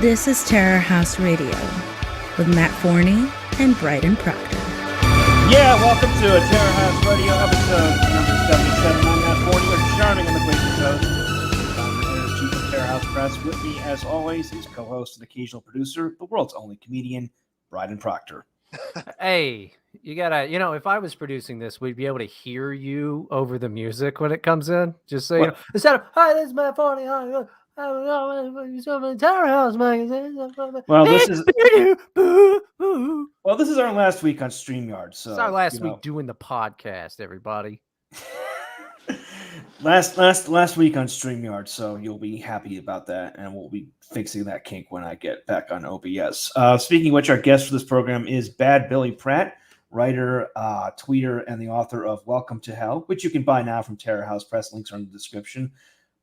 This is Terror House Radio with Matt Forney and Bryden Proctor. Yeah, welcome to a Terror House Radio episode number 77. I'm Matt Forney, your charming and loquacious host, founder-chief of Terror House Press. With me, as always, is co-host and occasional producer, the world's only comedian, Bryden Proctor. Hey, you gotta, if I was producing this, we'd be able to hear you over the music when it comes in. Just so you know, instead of, hi, this is Matt Forney. Terror House magazine. Well, this is our last week on StreamYard. So it's our last week doing the podcast, everybody. last week on StreamYard, so you'll be happy about that, and we'll be fixing that kink when I get back on OBS. Speaking of which, our guest for this program is Bad Billy Pratt, writer, tweeter, and the author of Welcome to Hell, which you can buy now from Terror House Press. Links are in the description.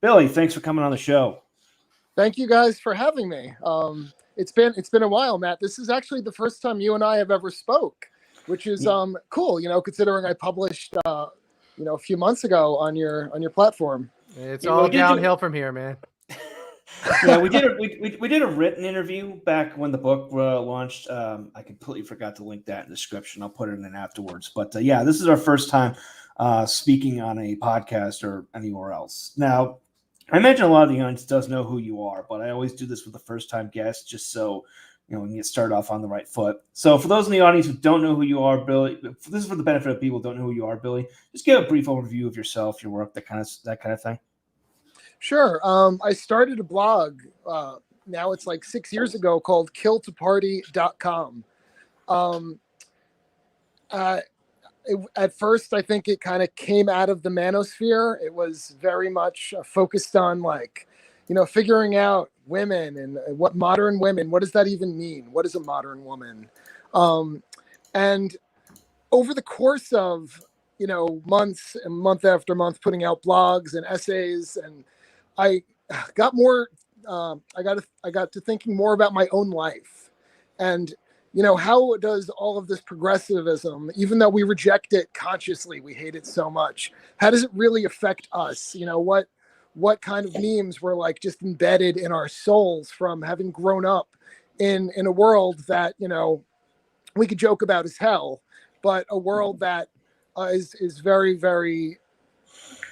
Billy, thanks for coming on the show. Thank you guys for having me. It's been a while, Matt. This is actually the first time you and I have ever spoke, which is cool. Considering I published a few months ago on your platform. It's all downhill from here, man. Yeah, we did a written interview back when the book launched. I completely forgot to link that in the description. I'll put it in afterwards. But this is our first time speaking on a podcast or anywhere else. Now, I imagine a lot of the audience does know who you are, but I always do this with the first-time guests just so we can get started off on the right foot. So for those in the audience who don't know who you are, Billy, this is for the benefit of people who don't know who you are, Billy. Just give a brief overview of yourself, your work, that kind of thing. Sure. I started a blog. Now it's like 6 years ago called killtoparty.com. At first, I think it kind of came out of the manosphere. It was very much focused on figuring out women and what modern women, what does that even mean? What is a modern woman? And over the course of, months and month after month, putting out blogs and essays, and I got more, I got to thinking more about my own life. And how does all of this progressivism, even though we reject it consciously, we hate it so much, how does it really affect us? What kind of memes were just embedded in our souls from having grown up in a world that, we could joke about as hell, but a world that is very, very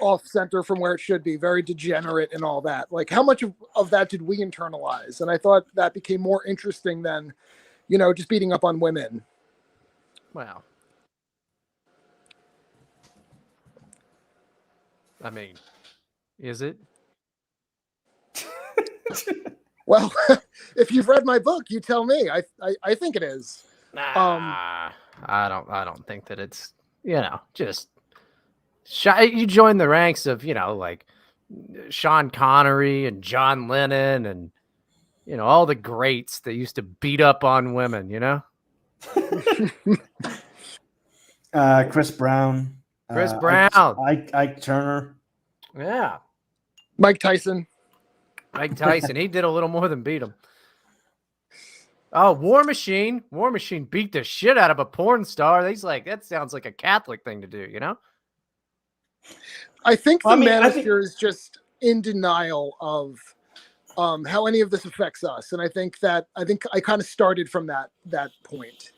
off center from where it should be, very degenerate and all that. How much of that did we internalize? And I thought that became more interesting than just beating up on women. Wow. I mean, is it? Well, if you've read my book, you tell me. I think it is. Nah, I don't think that it's, just you join the ranks of, Sean Connery and John Lennon and all the greats that used to beat up on women, Chris Brown. Ike Turner. Yeah. Mike Tyson. He did a little more than beat him. Oh, War Machine. War Machine beat the shit out of a porn star. He's like, that sounds like a Catholic thing to do, I think the manosphere is just in denial of how any of this affects us. And I think I kind of started from that point.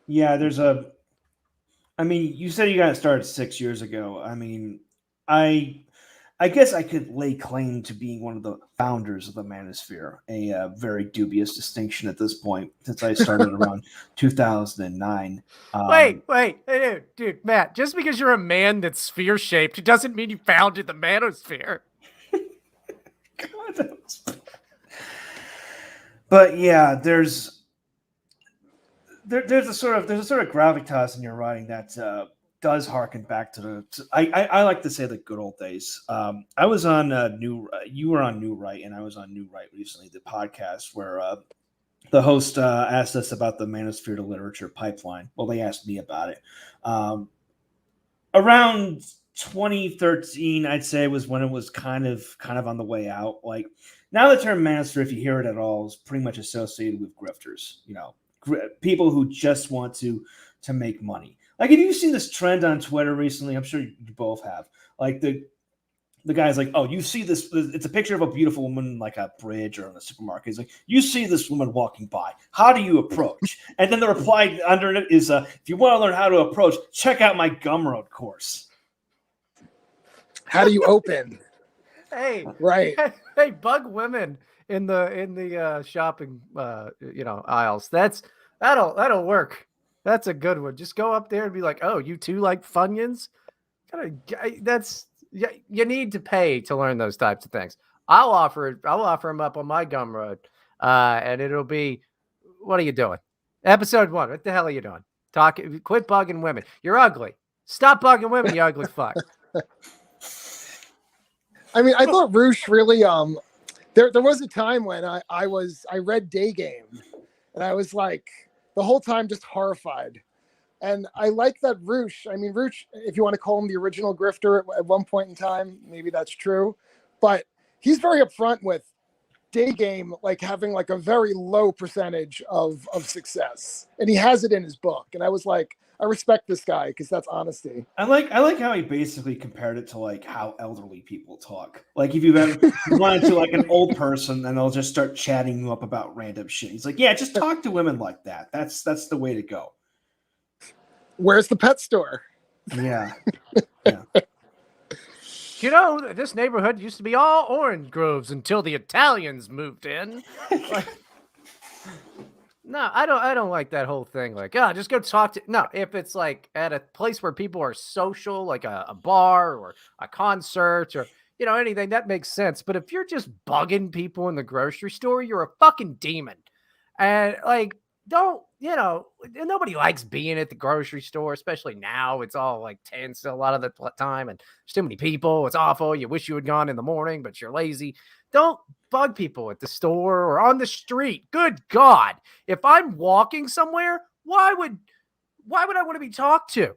Yeah, you said you got started 6 years ago. I guess I could lay claim to being one of the founders of the manosphere, a very dubious distinction at this point, since I started around 2009. Wait, hey, dude, Matt, just because you're a man that's sphere-shaped, it doesn't mean you founded the manosphere. God, but yeah, there's a sort of gravitas in your writing that does harken back to I like to say the good old days. I was on you were on New Right, and I was on New Right recently, the podcast where the host asked us about the manosphere to literature pipeline. Well, they asked me about it. Around 2013, I'd say, was when it was kind of on the way out. Now the term manosphere, if you hear it at all, is pretty much associated with grifters. People who just want to make money. Have you seen this trend on Twitter recently? I'm sure you both have. the guy's like, oh, you see this? It's a picture of a beautiful woman, like a bridge or in a supermarket. He's like, you see this woman walking by. How do you approach? And then the reply under it is, if you want to learn how to approach, check out my Gumroad course. How do you open? Hey, Right. Hey, bug women in the shopping aisles. That'll work. That's a good one. Just go up there and be like, oh, you too like Funyuns? You need to pay to learn those types of things. I'll offer them up on my Gumroad, and it'll be, what are you doing? Episode 1. What the hell are you doing? Quit bugging women. You're ugly. Stop bugging women, you ugly fuck. I mean, I thought Roosh really there was a time when I read Day Game, and I was like the whole time just horrified. And I like that Roosh. I mean, Roosh, if you want to call him the original grifter at one point in time, maybe that's true. But he's very upfront with Day Game, like having like a very low percentage of success. And he has it in his book. And I was like, I respect this guy because that's honesty. I like how he basically compared it to like how elderly people talk. Like if you run into like an old person and they'll just start chatting you up about random shit. He's like, yeah, just talk to women like that. That's the way to go. Where's the pet store? Yeah. You know, this neighborhood used to be all orange groves until the Italians moved in. No, I don't like that whole thing. Like, just go talk to. No, if it's like at a place where people are social, like a bar or a concert or anything, that makes sense. But if you're just bugging people in the grocery store, you're a fucking demon. And like, nobody likes being at the grocery store, especially now. It's all like tense a lot of the time, and there's too many people. It's awful. You wish you had gone in the morning, but you're lazy. Don't bug people at the store or on the street. Good God. If I'm walking somewhere, why would I want to be talked to?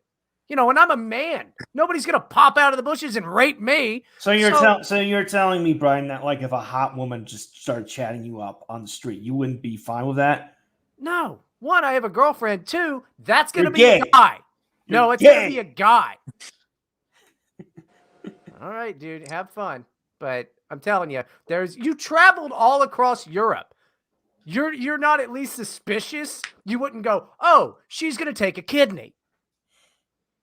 And I'm a man. Nobody's going to pop out of the bushes and rape me. So you're telling me, Brian, that like if a hot woman just started chatting you up on the street, you wouldn't be fine with that? No. 1, I have a girlfriend. 2, that's going to be gay. a guy. No, it's going to be a guy. All right, dude, have fun. But I'm telling you, you traveled all across Europe. You're not at least suspicious. You wouldn't go, oh, she's going to take a kidney.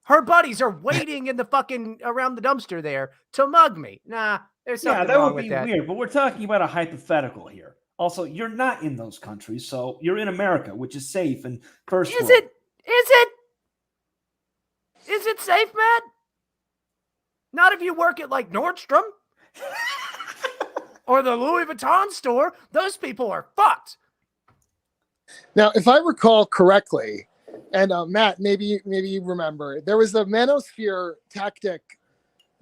Her buddies are waiting in the fucking around the dumpster there to mug me. Nah, there's something wrong with that. Yeah, that would be weird, but we're talking about a hypothetical here. Also, you're not in those countries, so you're in America, which is safe and first world. Is it safe, Matt? Not if you work at like Nordstrom or the Louis Vuitton store. Those people are fucked. Now, if I recall correctly, and Matt, maybe you remember, there was a manosphere tactic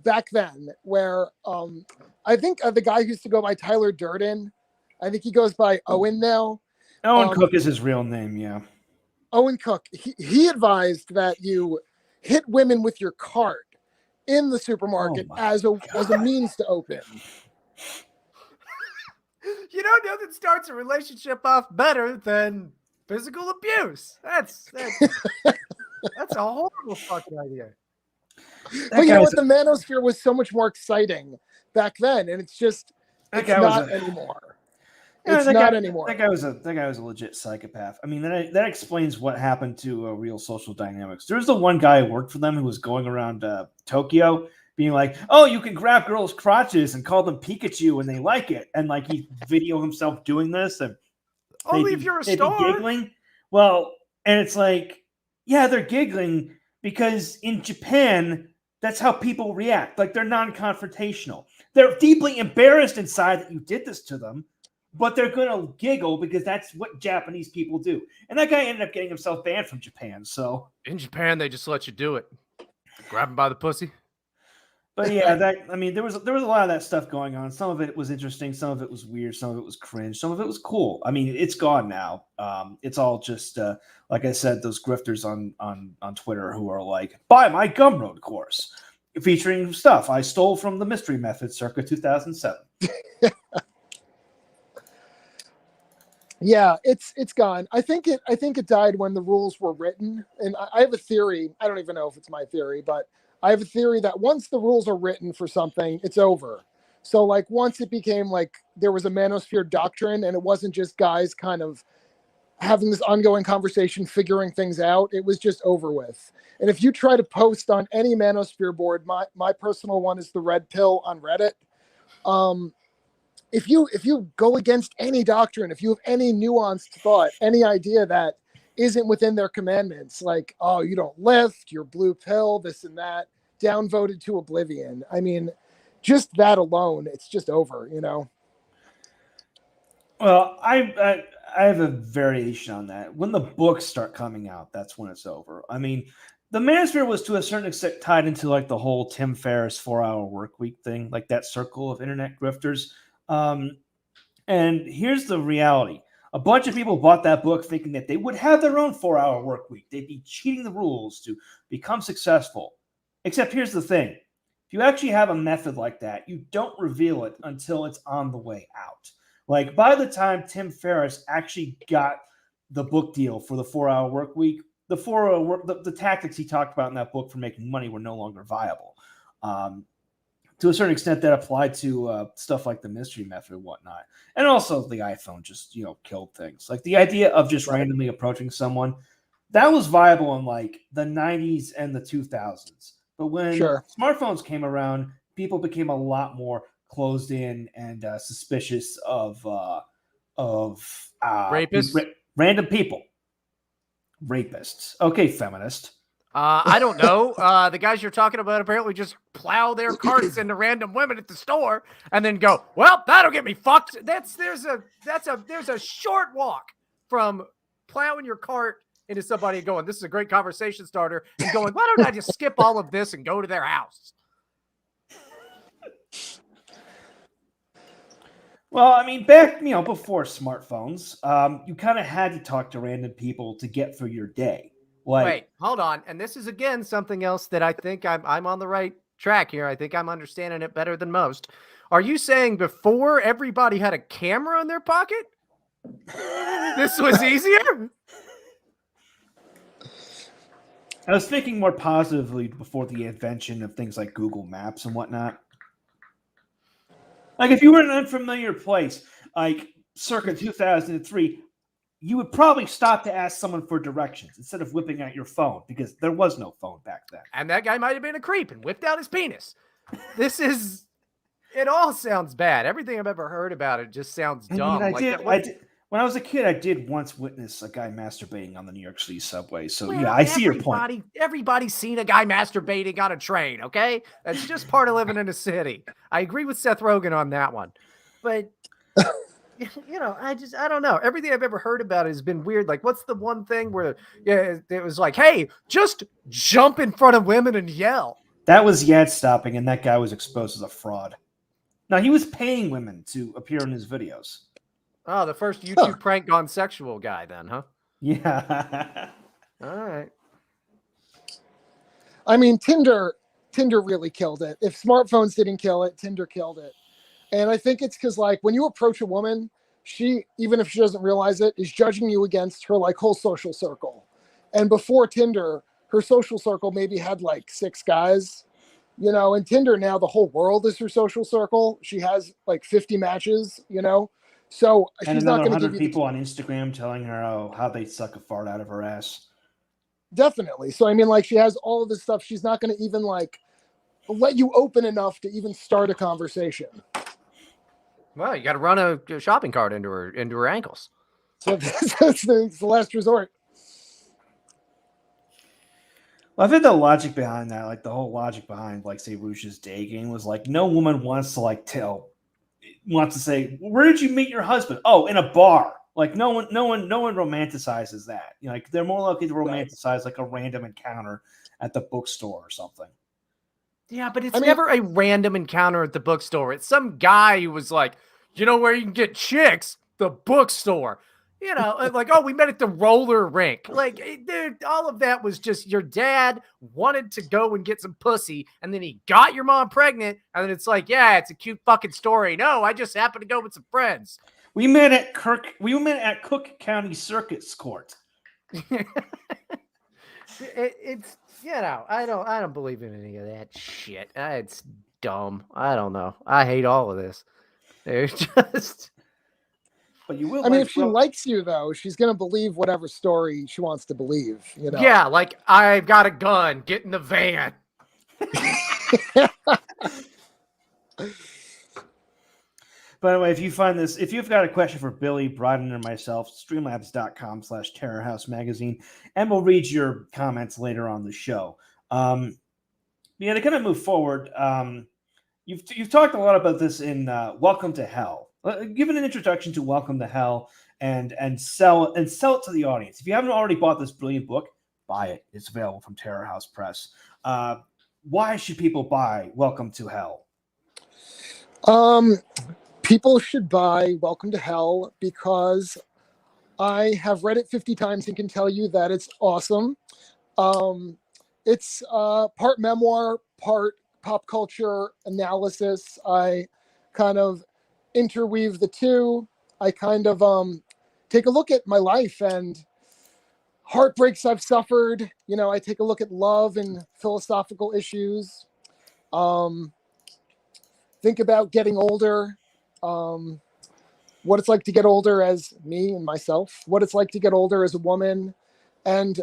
back then where I think the guy who used to go by Tyler Durden, I think he goes by Owen now. Owen Cook is his real name, yeah. Owen Cook. He advised that you hit women with your card in the supermarket as a means to open. Nothing starts a relationship off better than physical abuse. That's a horrible fucking idea. But you know what? The manosphere was so much more exciting back then, and it's not anymore. It's not anymore. That guy was a legit psychopath. I mean, that explains what happened to Real Social Dynamics. There was the one guy who worked for them who was going around Tokyo being like, oh, you can grab girls' crotches and call them Pikachu and they like it. And like he video himself doing this. And only if you're a star. Be giggling. Well, and it's like, yeah, they're giggling because in Japan, that's how people react. Like they're non-confrontational. They're deeply embarrassed inside that you did this to them, but they're going to giggle because that's what Japanese people do. And that guy ended up getting himself banned from Japan. So in Japan, they just let you do it. Grab him by the pussy. But yeah, there was a lot of that stuff going on. Some of it was interesting, some of it was weird, some of it was cringe, some of it was cool. I mean, it's gone now. It's all just like I said, those grifters on Twitter who are like, buy my Gumroad course, featuring stuff I stole from the Mystery Method circa 2007. Yeah, it's gone. I think it died when the rules were written. And I have a theory. I don't even know if it's my theory, but I have a theory that once the rules are written for something, it's over. So like once it became like there was a manosphere doctrine and it wasn't just guys kind of having this ongoing conversation, figuring things out, it was just over with. And if you try to post on any manosphere board, my personal one is the Red Pill on Reddit. If you go against any doctrine, if you have any nuanced thought, any idea that isn't within their commandments, like, oh, you don't lift, you're blue pill, this and that, downvoted to oblivion. I mean, just that alone, it's just over, you know? Well, I have a variation on that. When the books start coming out, that's when it's over. I mean, the Manosphere was to a certain extent tied into like the whole Tim Ferriss 4-hour work week thing, like that circle of internet grifters. And here's the reality. A bunch of people bought that book thinking that they would have their own 4-hour work week. They'd be cheating the rules to become successful. Except here's the thing. If you actually have a method like that, you don't reveal it until it's on the way out. Like by the time Tim Ferriss actually got the book deal for the 4-hour work week, the 4-hour work, the tactics he talked about in that book for making money were no longer viable. To a certain extent, that applied to stuff like the mystery method and whatnot. And also the iPhone just, killed things. Like the idea of just randomly approaching someone, that was viable in like the 90s and the 2000s. But when smartphones came around, people became a lot more closed in and suspicious of rapists, random people, rapists. Okay, feminist. I don't know. The guys you're talking about apparently just plow their carts into random women at the store and then go, well, that'll get me fucked. There's a short walk from plowing your cart into somebody and going, this is a great conversation starter, and going, why don't I just skip all of this and go to their house? Well, I mean, back, before smartphones, you kind of had to talk to random people to get through your day. Wait, hold on. And this is, again, something else that I think I'm on the right track here. I think I'm understanding it better than most. Are you saying before everybody had a camera in their pocket, this was easier? I was thinking more positively before the invention of things like Google Maps and whatnot. Like if you were in an unfamiliar place, like circa 2003, you would probably stop to ask someone for directions instead of whipping out your phone because there was no phone back then. And that guy might have been a creep and whipped out his penis. It all sounds bad. Everything I've ever heard about it just sounds dumb. I did. When I was a kid, I did once witness a guy masturbating on the New York City subway. So, yeah, I see your point. Everybody's seen a guy masturbating on a train, okay? That's just part of living in a city. I agree with Seth Rogen on that one. But, I don't know. Everything I've ever heard about it has been weird. Like, what's the one thing where it was like, hey, just jump in front of women and yell? That was Yad stopping, and that guy was exposed as a fraud. Now, he was paying women to appear in his videos. Oh, the first YouTube prank gone sexual guy then, huh? Yeah. All right. I mean, Tinder really killed it. If smartphones didn't kill it, Tinder killed it. And I think it's because, like, when you approach a woman, she, even if she doesn't realize it, is judging you against her, like, whole social circle. And before Tinder, her social circle maybe had, like, 6 guys. And Tinder now, the whole world is her social circle. She has, like, 50 matches, So she's not going to give you people on Instagram telling her how they suck a fart out of her ass. Definitely. So I mean, like she has all of this stuff. She's not going to even like let you open enough to even start a conversation. Well, you got to run a shopping cart into her ankles. So that's the last resort. Well, I think the logic behind that, like the whole logic behind, like say Rush's dating, was like no woman wants to say, where did you meet your husband? Oh, in a bar. Like no one romanticizes that. Like they're more likely to romanticize like a random encounter at the bookstore or something. Yeah, but it's never a random encounter at the bookstore. It's some guy who was like, where you can get chicks? The bookstore. Like, oh, we met at the roller rink. Like, dude, all of that was just your dad wanted to go and get some pussy, and then he got your mom pregnant, and then it's like, yeah, it's a cute fucking story. No, I just happened to go with some friends. We met at Cook County Circuit Court. It's I don't believe in any of that shit. It's dumb. I don't know. I hate all of this. There's just. But you will. I mean, if she likes you, though, she's going to believe whatever story she wants to believe. Yeah, like I've got a gun. Get in the van. By the way, if you've got a question for Billy, Bryden, or myself, streamlabs.com/terrorhouse magazine, and we'll read your comments later on the show. To kind of move forward, you've talked a lot about this in Welcome to Hell. Give an introduction to Welcome to Hell and sell it to the audience. If you haven't already bought this brilliant book, buy it. It's available from Terror House Press. Why should people buy Welcome to Hell? People should buy Welcome to Hell because I have read it 50 times and can tell you that it's awesome. It's part memoir, part pop culture analysis. I kind of interweave the two. I kind of take a look at my life and heartbreaks I've suffered. I take a look at love and philosophical issues. Think about getting older. What it's like to get older as me and myself, what it's like to get older as a woman. And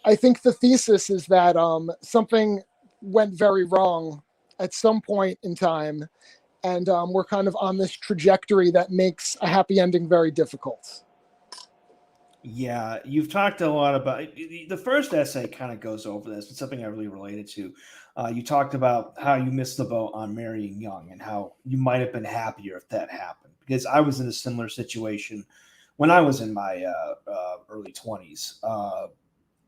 I think the thesis is that something went very wrong at some point in time. And we're kind of on this trajectory that makes a happy ending very difficult. Yeah, you've talked a lot about the first essay kind of goes over this. It's something I really related to. You talked about how you missed the boat on marrying young and how you might have been happier if that happened. Because I was in a similar situation when I was in my early 20s.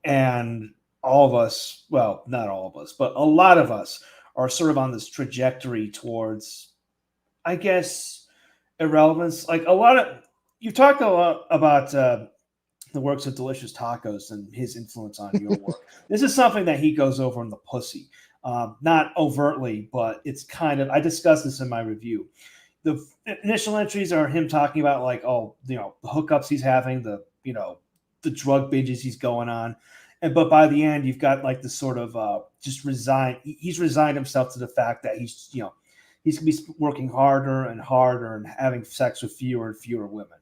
And all of us, well, not all of us, but a lot of us are sort of on this trajectory towards, I guess, irrelevance. Like you talked a lot about the works of Delicious Tacos and his influence on your work. This is something that he goes over in The Pussy. Not overtly, but it's kind of, I discussed this in my review. The initial entries are him talking about the hookups he's having, the drug binges he's going on. But by the end, you've got like this sort of just resigned. He's resigned himself to the fact that he's going to be working harder and harder and having sex with fewer and fewer women.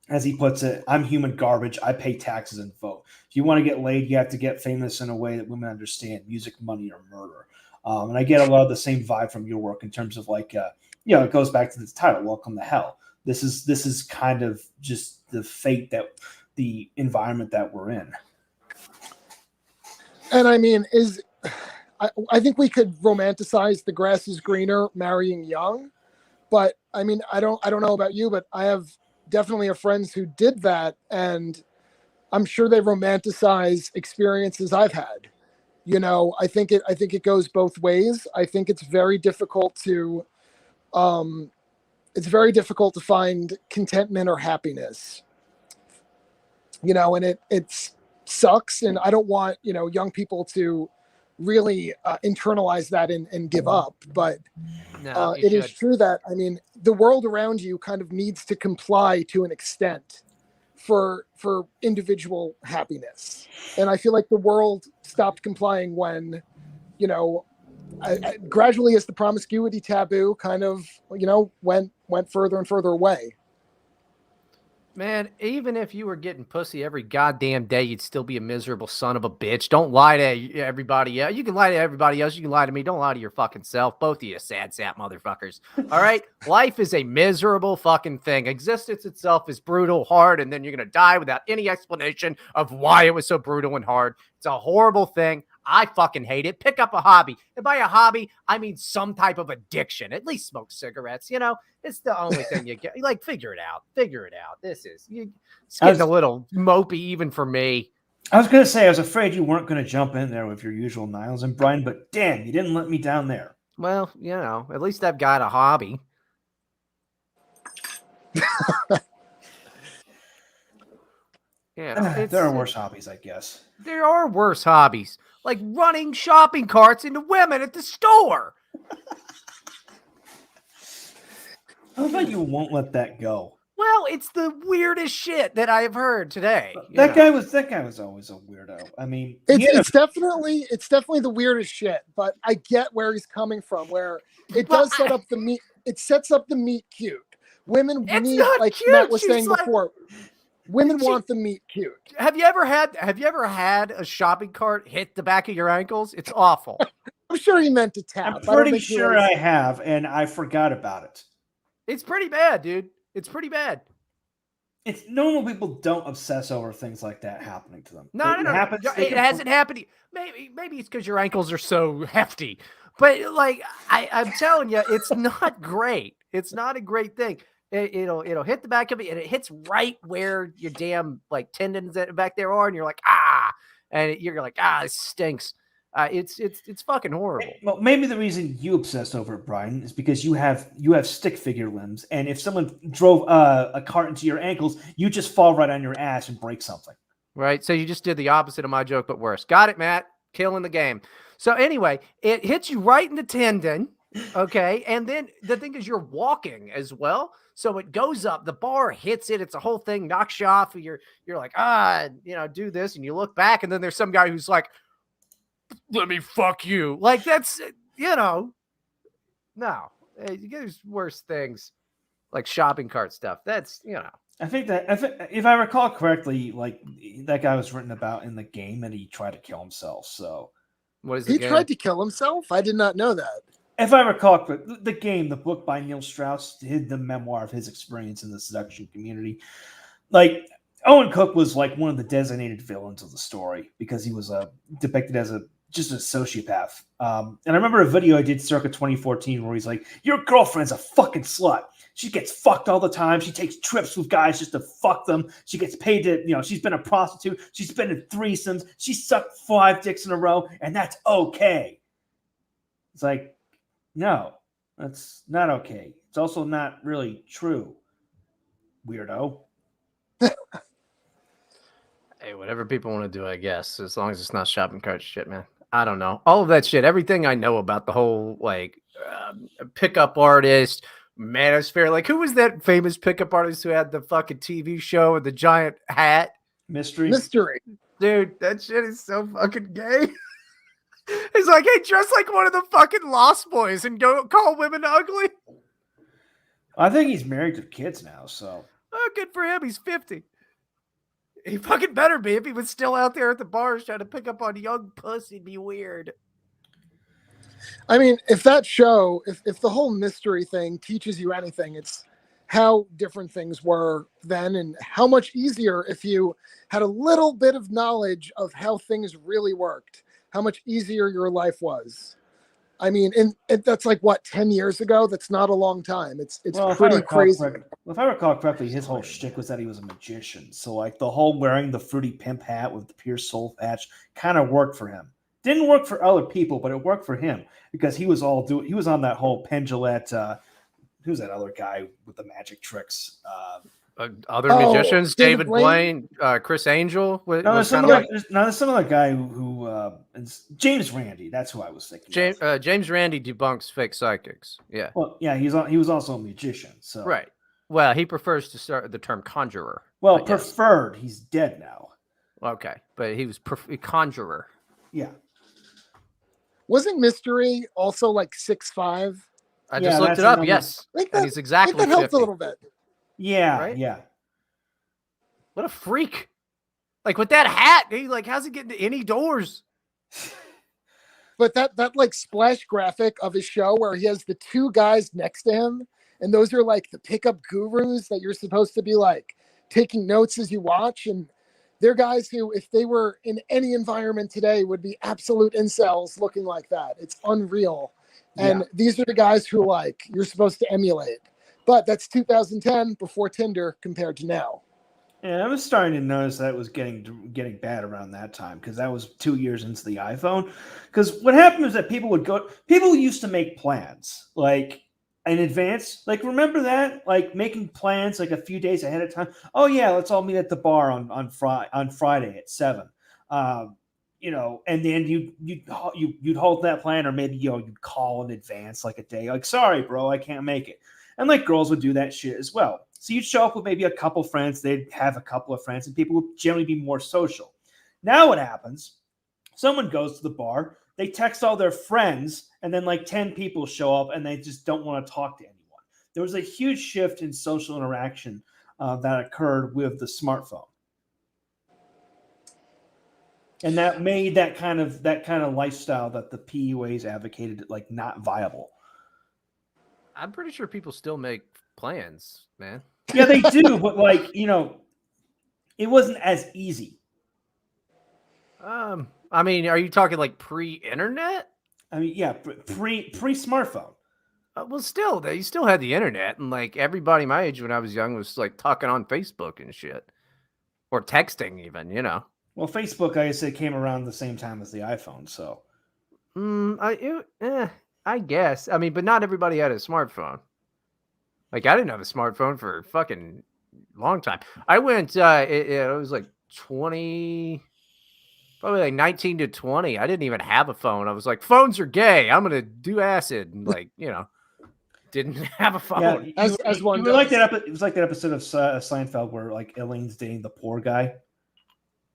As he puts it, I'm human garbage. I pay taxes and vote. If you want to get laid, you have to get famous in a way that women understand: music, money, or murder. And I get a lot of the same vibe from your work in terms of it goes back to the title, Welcome to Hell. This is kind of just the fate that the environment that we're in. And I mean, I think we could romanticize the grass is greener, marrying young, but I mean, I don't know about you, but I have definitely have friends who did that, and I'm sure they romanticize experiences I've had. I think it goes both ways. I think it's very difficult to find contentment or happiness. And it sucks, and I don't want young people to really internalize that and give up. But it is true that, I mean, the world around you kind of needs to comply to an extent for individual happiness. And I feel like the world stopped complying when, gradually as the promiscuity taboo kind of, went further and further away. Man, even if you were getting pussy every goddamn day, you'd still be a miserable son of a bitch. Don't lie to everybody else. You can lie to everybody else. You can lie to me. Don't lie to your fucking self. Both of you sad sap motherfuckers. All right? Life is a miserable fucking thing. Existence itself is brutal, hard, and then you're going to die without any explanation of why it was so brutal and hard. It's a horrible thing. I fucking hate it. Pick up a hobby. And by a hobby, I mean some type of addiction. At least smoke cigarettes. It's the only thing you get. Figure it out. It's getting a little mopey even for me. I was going to say, I was afraid you weren't going to jump in there with your usual Niles and Brian, but damn, you didn't let me down there. Well, at least I've got a hobby. There are worse hobbies, I guess. There are worse hobbies, like running shopping carts into women at the store. How about you won't let that go? Well, it's the weirdest shit that I have heard today. That guy was always a weirdo. I mean, it's definitely the weirdest shit, but I get where he's coming from. Where it does set up the meet. It sets up the meet cute. Women It's need, not like cute. Matt was She's saying like- before. Women want the meet cute. Have you ever had a shopping cart hit the back of your ankles? It's awful. I'm sure he meant to tap. I'm pretty sure I have, and I forgot about it. It's pretty bad, dude. It's pretty bad. It's normal. People don't obsess over things like that happening to them. No. It hasn't happened. Maybe it's because your ankles are so hefty. But like I'm telling you, it's not great. It's not a great thing. It'll hit the back of it, and it hits right where your damn like tendons back there are, and you're like and you're like this stinks. It's fucking horrible. Well, maybe the reason you obsess over it, Brian, is because you have stick figure limbs, and if someone drove a cart into your ankles, you just fall right on your ass and break something. Right. So you just did the opposite of my joke, but worse. Got it, Matt. Killing the game. So anyway, it hits you right in the tendon. Okay. And then the thing is, you're walking as well. So it goes up, the bar hits it. It's a whole thing, knocks you off. You're like, do this. And you look back, and then there's some guy who's like, let me fuck you. Like that's, no, there's worse things like shopping cart stuff. That's, I think that if I recall correctly, like that guy was written about in the game, and he tried to kill himself. So what is he tried to kill himself? I did not know that. If I recall, the book by Neil Strauss, did the memoir of his experience in the seduction community. Like Owen Cook was like one of the designated villains of the story because he was depicted as just a sociopath. And I remember a video I did circa 2014 where he's like, your girlfriend's a fucking slut. She gets fucked all the time. She takes trips with guys just to fuck them. She gets paid to, she's been a prostitute. She's been in threesomes. She sucked 5 dicks in a row, and that's okay. It's like, no, that's not okay. It's also not really true, weirdo. Hey, whatever people want to do, I guess, as long as it's not shopping cart shit, man. I don't know. All of that shit, everything I know about the whole, like, pickup artist, manosphere. Like, who was that famous pickup artist who had the fucking TV show with the giant hat? Mystery. Dude, that shit is so fucking gay. He's like, hey, dress like one of the fucking Lost Boys and go call women ugly. I think he's married to kids now, so. Oh, good for him. He's 50. He fucking better be. If he was still out there at the bars trying to pick up on young pussy, it'd be weird. I mean, if that show, if the whole mystery thing teaches you anything, it's how different things were then and how much easier if you had a little bit of knowledge of how things really worked, how much easier your life was. I mean, and that's like, what, 10 years ago? That's not a long time. It's pretty crazy. If I recall correctly, his whole shtick was that he was a magician. So, like, the whole wearing the fruity pimp hat with the pierced soul patch kind of worked for him. Didn't work for other people, but it worked for him because he was on that whole Pendulette. Who's that other guy with the magic tricks? Other magicians, David Blaine, Chris Angel. There's some other guy who James Randi. That's who I was thinking. James Randi debunks fake psychics. Yeah. Well, yeah, he was also a magician. So right. Well, he prefers to start the term conjurer. Well, preferred. He's dead now. Okay, but he was conjurer. Yeah. Wasn't Mystery also like 6'5"? I just looked it up. Yes, and he's exactly. I think that helped a little bit. Yeah, right? Yeah. What a freak! Like with that hat, he like how's he getting to any doors? But that like splash graphic of his show where he has the 2 guys next to him, and those are like the pickup gurus that you're supposed to be like taking notes as you watch, and they're guys who, if they were in any environment today, would be absolute incels looking like that. It's unreal. And these are the guys who like you're supposed to emulate. But that's 2010 before Tinder compared to now. Yeah, I was starting to notice that it was getting bad around that time because that was 2 years into the iPhone. Because what happened was that people used to make plans like in advance. Like, remember that? Like making plans like a few days ahead of time. Oh yeah, let's all meet at the bar on Friday at 7. And then you'd hold that plan, or maybe you'd call in advance like a day, like, sorry, bro, I can't make it. And like girls would do that shit as well. So you'd show up with maybe a couple friends, they'd have a couple of friends, and people would generally be more social. Now what happens? Someone goes to the bar, they text all their friends, and then like 10 people show up and they just don't want to talk to anyone. There was a huge shift in social interaction that occurred with the smartphone. And that made that kind of lifestyle that the PUAs advocated like not viable. I'm pretty sure people still make plans, man. Yeah, they do, but like, it wasn't as easy. I mean, are you talking like pre-internet? I mean, yeah, pre-smartphone. Well, still, you still had the internet, and like everybody my age when I was young was like talking on Facebook and shit, or texting even, Well, Facebook, I said, came around the same time as the iPhone, so. I guess. I mean, but not everybody had a smartphone. Like, I didn't have a smartphone for a fucking long time. I went, it was like 20, probably like 19 to 20. I didn't even have a phone. I was like, phones are gay. I'm going to do acid. And like, didn't have a phone. Yeah, as one you does. were like that. It was like that episode of Seinfeld where like Elaine's dating the poor guy.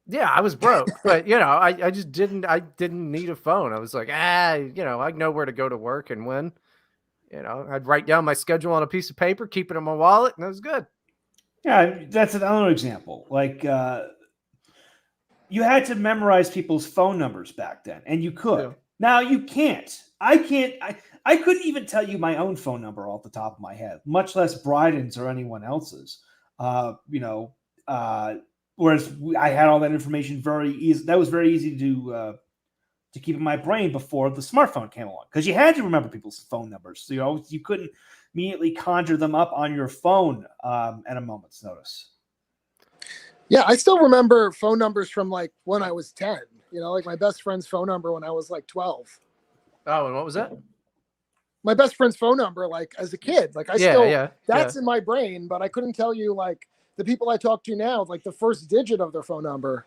Yeah, I was broke, but I just didn't need a phone. I was like, I know where to go to work and when. I'd write down my schedule on a piece of paper, keep it in my wallet, and that was good. Yeah, that's another example. Like, you had to memorize people's phone numbers back then, and you could. Yeah. Now you can't. I can't. I couldn't even tell you my own phone number off the top of my head, much less Bryden's or anyone else's. Whereas I had all that information very easy. That was very easy to keep in my brain before the smartphone came along, because you had to remember people's phone numbers. So you couldn't immediately conjure them up on your phone at a moment's notice. Yeah, I still remember phone numbers from like when I was 10. Like my best friend's phone number when I was like 12. Oh, and what was that? My best friend's phone number, like as a kid, like that's in my brain, but I couldn't tell you like the people I talk to now, like the first digit of their phone number.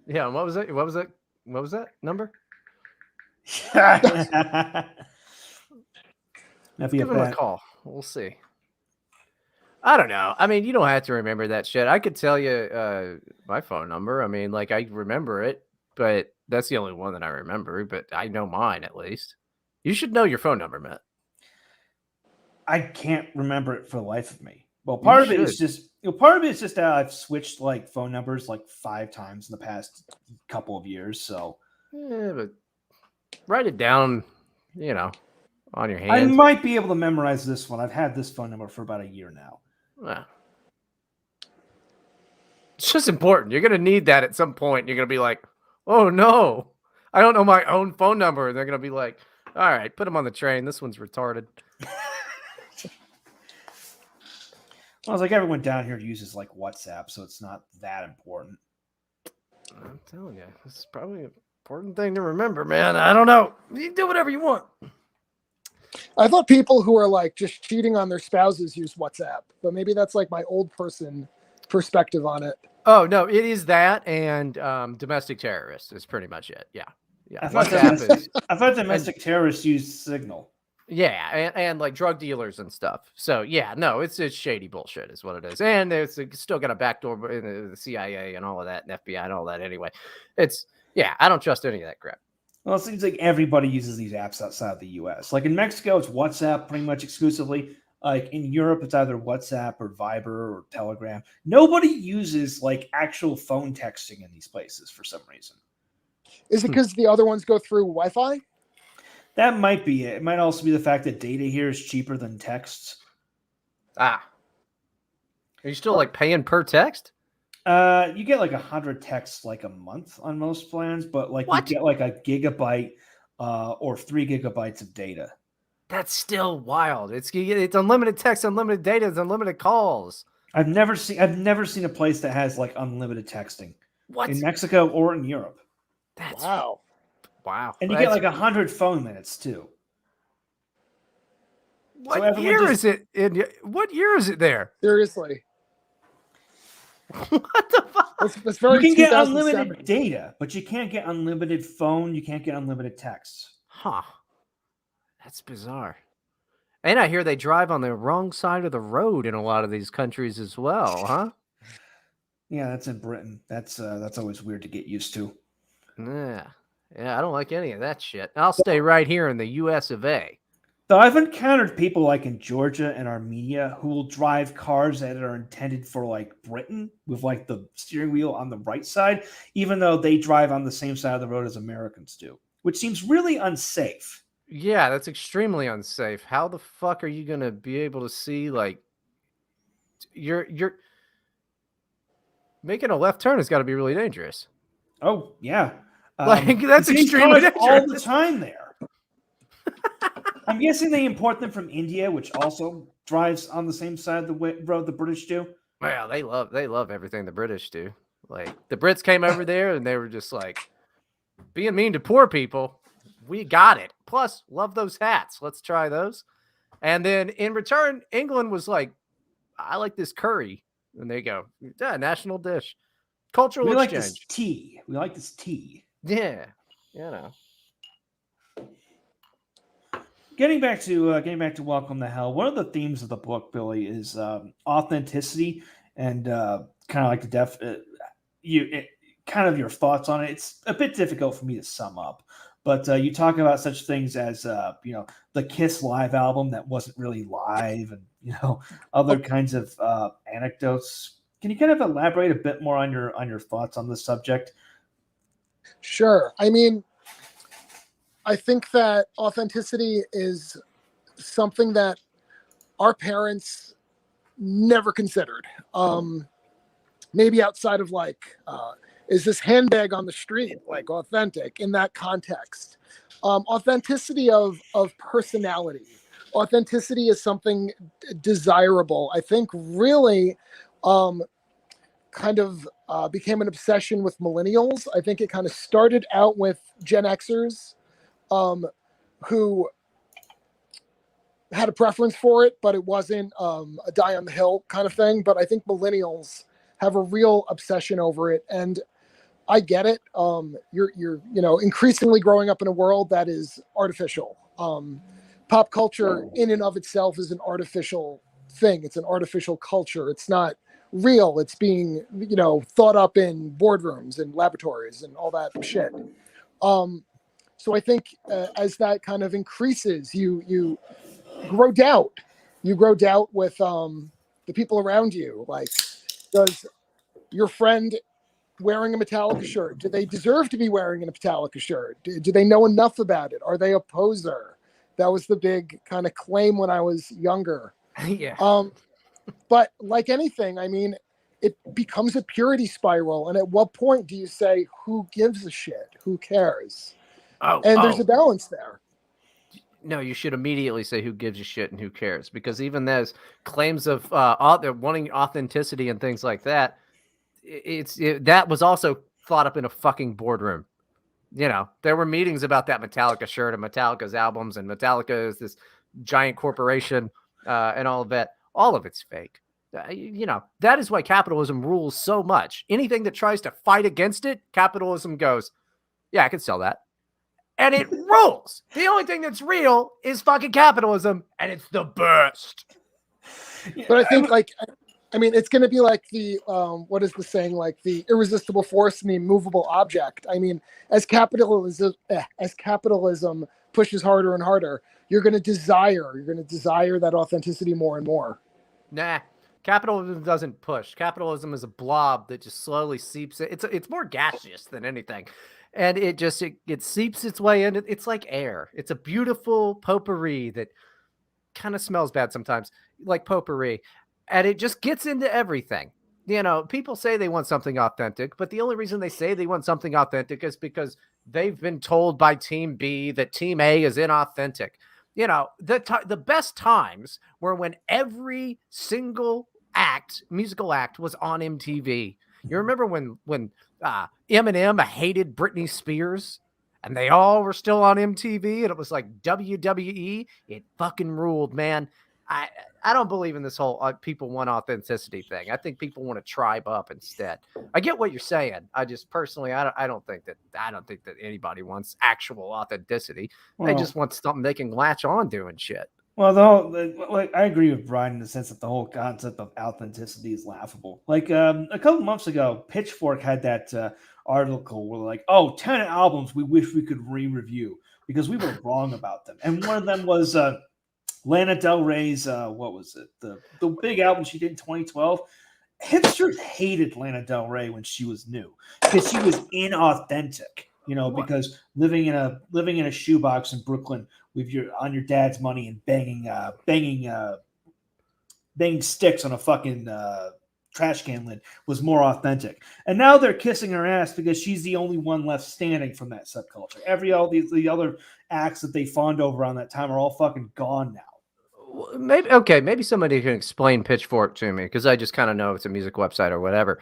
Yeah, and what was it? What was that number? Give him a call. We'll see. I don't know. I mean, you don't have to remember that shit. I could tell you my phone number. I mean, like I remember it, but that's the only one that I remember. But I know mine at least. You should know your phone number, Matt. I can't remember it for the life of me. Well, part of it is just that I've switched like phone numbers like 5 times in the past couple of years. So yeah, but write it down, on your hand. I might be able to memorize this one. I've had this phone number for about a year now. Yeah. It's just important. You're gonna need that at some point. You're gonna be like, oh no, I don't know my own phone number. And they're gonna be like, all right, put him on the train. This one's retarded. Well, it's like everyone down here uses like WhatsApp, so it's not that important. I'm telling you, this is probably an important thing to remember, man. I don't know. You can do whatever you want. I thought people who are like just cheating on their spouses use WhatsApp, but maybe that's like my old person perspective on it. Oh no, it is that and domestic terrorists is pretty much it. Yeah. I thought domestic terrorists use Signal. Yeah, and like drug dealers and stuff. So yeah, no, it's shady bullshit is what it is. And it's still got a backdoor in the CIA and all of that, and FBI and all that anyway. I don't trust any of that crap. Well, it seems like everybody uses these apps outside of the U.S. Like in Mexico, it's WhatsApp pretty much exclusively. Like in Europe, it's either WhatsApp or Viber or Telegram. Nobody uses like actual phone texting in these places for some reason. Is it because the other ones go through Wi-Fi? That might be it. It might also be the fact that data here is cheaper than texts. Ah. Are you still like paying per text? You get like 100 texts like a month on most plans, but like you get like a gigabyte or 3 gigabytes of data. That's still wild. It's unlimited text, unlimited data, it's unlimited calls. I've never seen a place that has like unlimited texting. What? In Mexico or in Europe. That's wow. And you get like 100 phone minutes too. What year is it? What year is it there? Seriously. What the fuck? That's very you can get unlimited data, but you can't get unlimited phone. You can't get unlimited texts. Huh. That's bizarre. And I hear they drive on the wrong side of the road in a lot of these countries as well, huh? Yeah, that's in Britain. That's always weird to get used to. Yeah. Yeah, I don't like any of that shit. I'll stay right here in the US of A. Though I've encountered people like in Georgia and Armenia who will drive cars that are intended for like Britain with like the steering wheel on the right side, even though they drive on the same side of the road as Americans do, which seems really unsafe. Yeah, that's extremely unsafe. How the fuck are you going to be able to see like you're making a left turn has got to be really dangerous. Oh yeah, Like that's you see extremely cars all the dangerous. time there. I'm guessing they import them from India, which also drives on the same side of the road the British do. Well, they love everything the British do. Like the Brits came over there and they were just like being mean to poor people. We got it. Plus, love those hats. Let's try those. And then in return, England was like, I like this curry. And they go, yeah, national dish. Cultural We like exchange. this tea. We like this tea. Yeah. You know. Getting back to Welcome to Hell, one of the themes of the book, Billy, is authenticity and kind of like kind of your thoughts on it. It's a bit difficult for me to sum up, but you talk about such things as the Kiss live album that wasn't really live, and other kinds of anecdotes. Can you kind of elaborate a bit more on your thoughts on this subject? Sure. I mean, I think that authenticity is something that our parents never considered. Maybe outside of like, is this handbag on the street like authentic in that context? Authenticity of personality. Authenticity is something desirable. I think really kind of became an obsession with millennials. I think it kind of started out with Gen Xers. Who had a preference for it, but it wasn't a die on the hill kind of thing. But I think millennials have a real obsession over it, and I get it. You're increasingly growing up in a world that is artificial. Pop culture in and of itself is an artificial thing. It's an artificial culture. It's not real. It's being thought up in boardrooms and laboratories and all that shit. So I think as that kind of increases, you grow doubt. You grow doubt with the people around you. Like, does your friend wearing a Metallica shirt, do they deserve to be wearing a Metallica shirt? Do they know enough about it? Are they a poser? That was the big kind of claim when I was younger. Yeah. But like anything, I mean, it becomes a purity spiral. And at what point do you say, who gives a shit? Who cares? There's a balance there. No, you should immediately say who gives a shit and who cares, because even there's claims of wanting authenticity and things like that. That was also thought up in a fucking boardroom. There were meetings about that Metallica shirt and Metallica's albums, and Metallica is this giant corporation and all of that. All of it's fake. That is why capitalism rules so much. Anything that tries to fight against it, capitalism goes, yeah, I can sell that. And it rules. The only thing that's real is fucking capitalism, and it's the best. But I think, it's going to be like the, what is the saying? Like the irresistible force and the immovable object. I mean, as capitalism pushes harder and harder, you're going to desire that authenticity more and more. Nah, capitalism doesn't push. Capitalism is a blob that just slowly seeps. It's more gaseous than anything. And it seeps its way in. It's like air. It's a beautiful potpourri that kind of smells bad sometimes, like potpourri. And it just gets into everything. People say they want something authentic, but the only reason they say they want something authentic is because they've been told by Team B that Team A is inauthentic. The best times were when every single musical act was on MTV. You remember when Eminem hated Britney Spears and they all were still on MTV and it was like WWE? It fucking ruled, man. I don't believe in this whole people want authenticity thing. I think people want to tribe up instead. I get what you're saying. I just personally, I don't think that anybody wants actual authenticity. They just want something they can latch on doing shit. Well, like I agree with Brian in the sense that the whole concept of authenticity is laughable. Like a couple months ago, Pitchfork had that article where like, oh, 10 albums we wish we could re-review because we were wrong about them. And one of them was Lana Del Rey's what was it? The big album she did in 2012. Hipsters hated Lana Del Rey when she was new because she was inauthentic. You know, because living in a shoebox in Brooklyn with your dad's money and banging sticks on a fucking trash can lid was more authentic. And now they're kissing her ass because she's the only one left standing from that subculture. The other acts that they fawned over around that time are all fucking gone now. Maybe somebody can explain Pitchfork to me because I just kind of know it's a music website or whatever.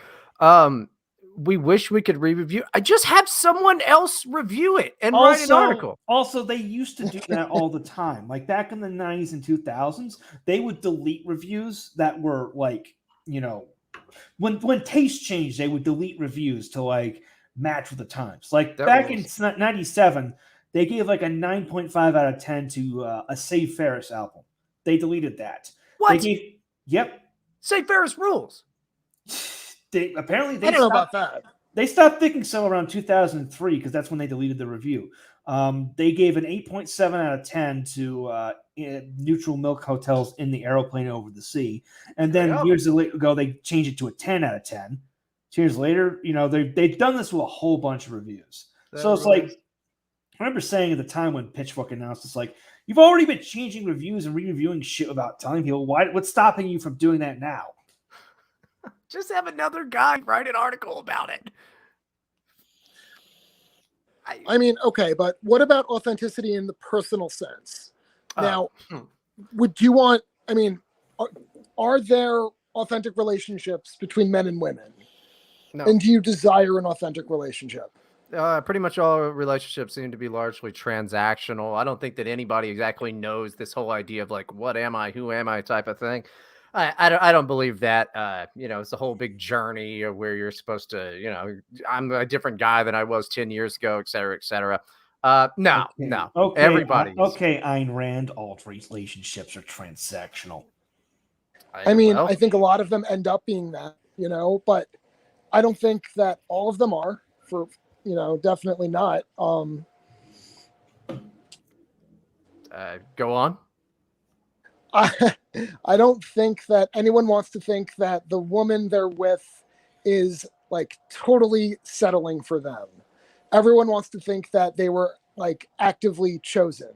We wish we could re-review. I just have someone else review it and write an article. Also, they used to do that all the time. Like back in the 90s and 2000s, they would delete reviews that were like, you know, when taste changed, they would delete reviews to like match with the times. Like back in 97, they gave like a 9.5 out of 10 to a Save Ferris album. They deleted that. What? Yep. Save Ferris rules. I don't know about that. They stopped thinking so around 2003 because that's when they deleted the review. They gave an 8.7 out of 10 to Neutral Milk Hotels in the Aeroplane Over the Sea. And then years ago, they changed it to a 10 out of 10. 2 years later, you know, they've done this with a whole bunch of reviews. So it's like, I remember saying at the time when Pitchfork announced, it's like, you've already been changing reviews and re-reviewing shit without telling people. What's stopping you from doing that now? Just have another guy write an article about it. I mean, okay, but what about authenticity in the personal sense? Now, would you want, I mean, are there authentic relationships between men and women? No. And do you desire an authentic relationship? Pretty much all relationships seem to be largely transactional. I don't think that anybody exactly knows this whole idea of like, what am I, who am I type of thing. I don't believe that, it's a whole big journey of where you're supposed to, I'm a different guy than I was 10 years ago, et cetera, et cetera. No. Okay, everybody. Okay, Ayn Rand, all relationships are transactional. I mean, I think a lot of them end up being that, but I don't think that all of them are definitely not. Go on. I don't think that anyone wants to think that the woman they're with is like totally settling for them. Everyone wants to think that they were like actively chosen.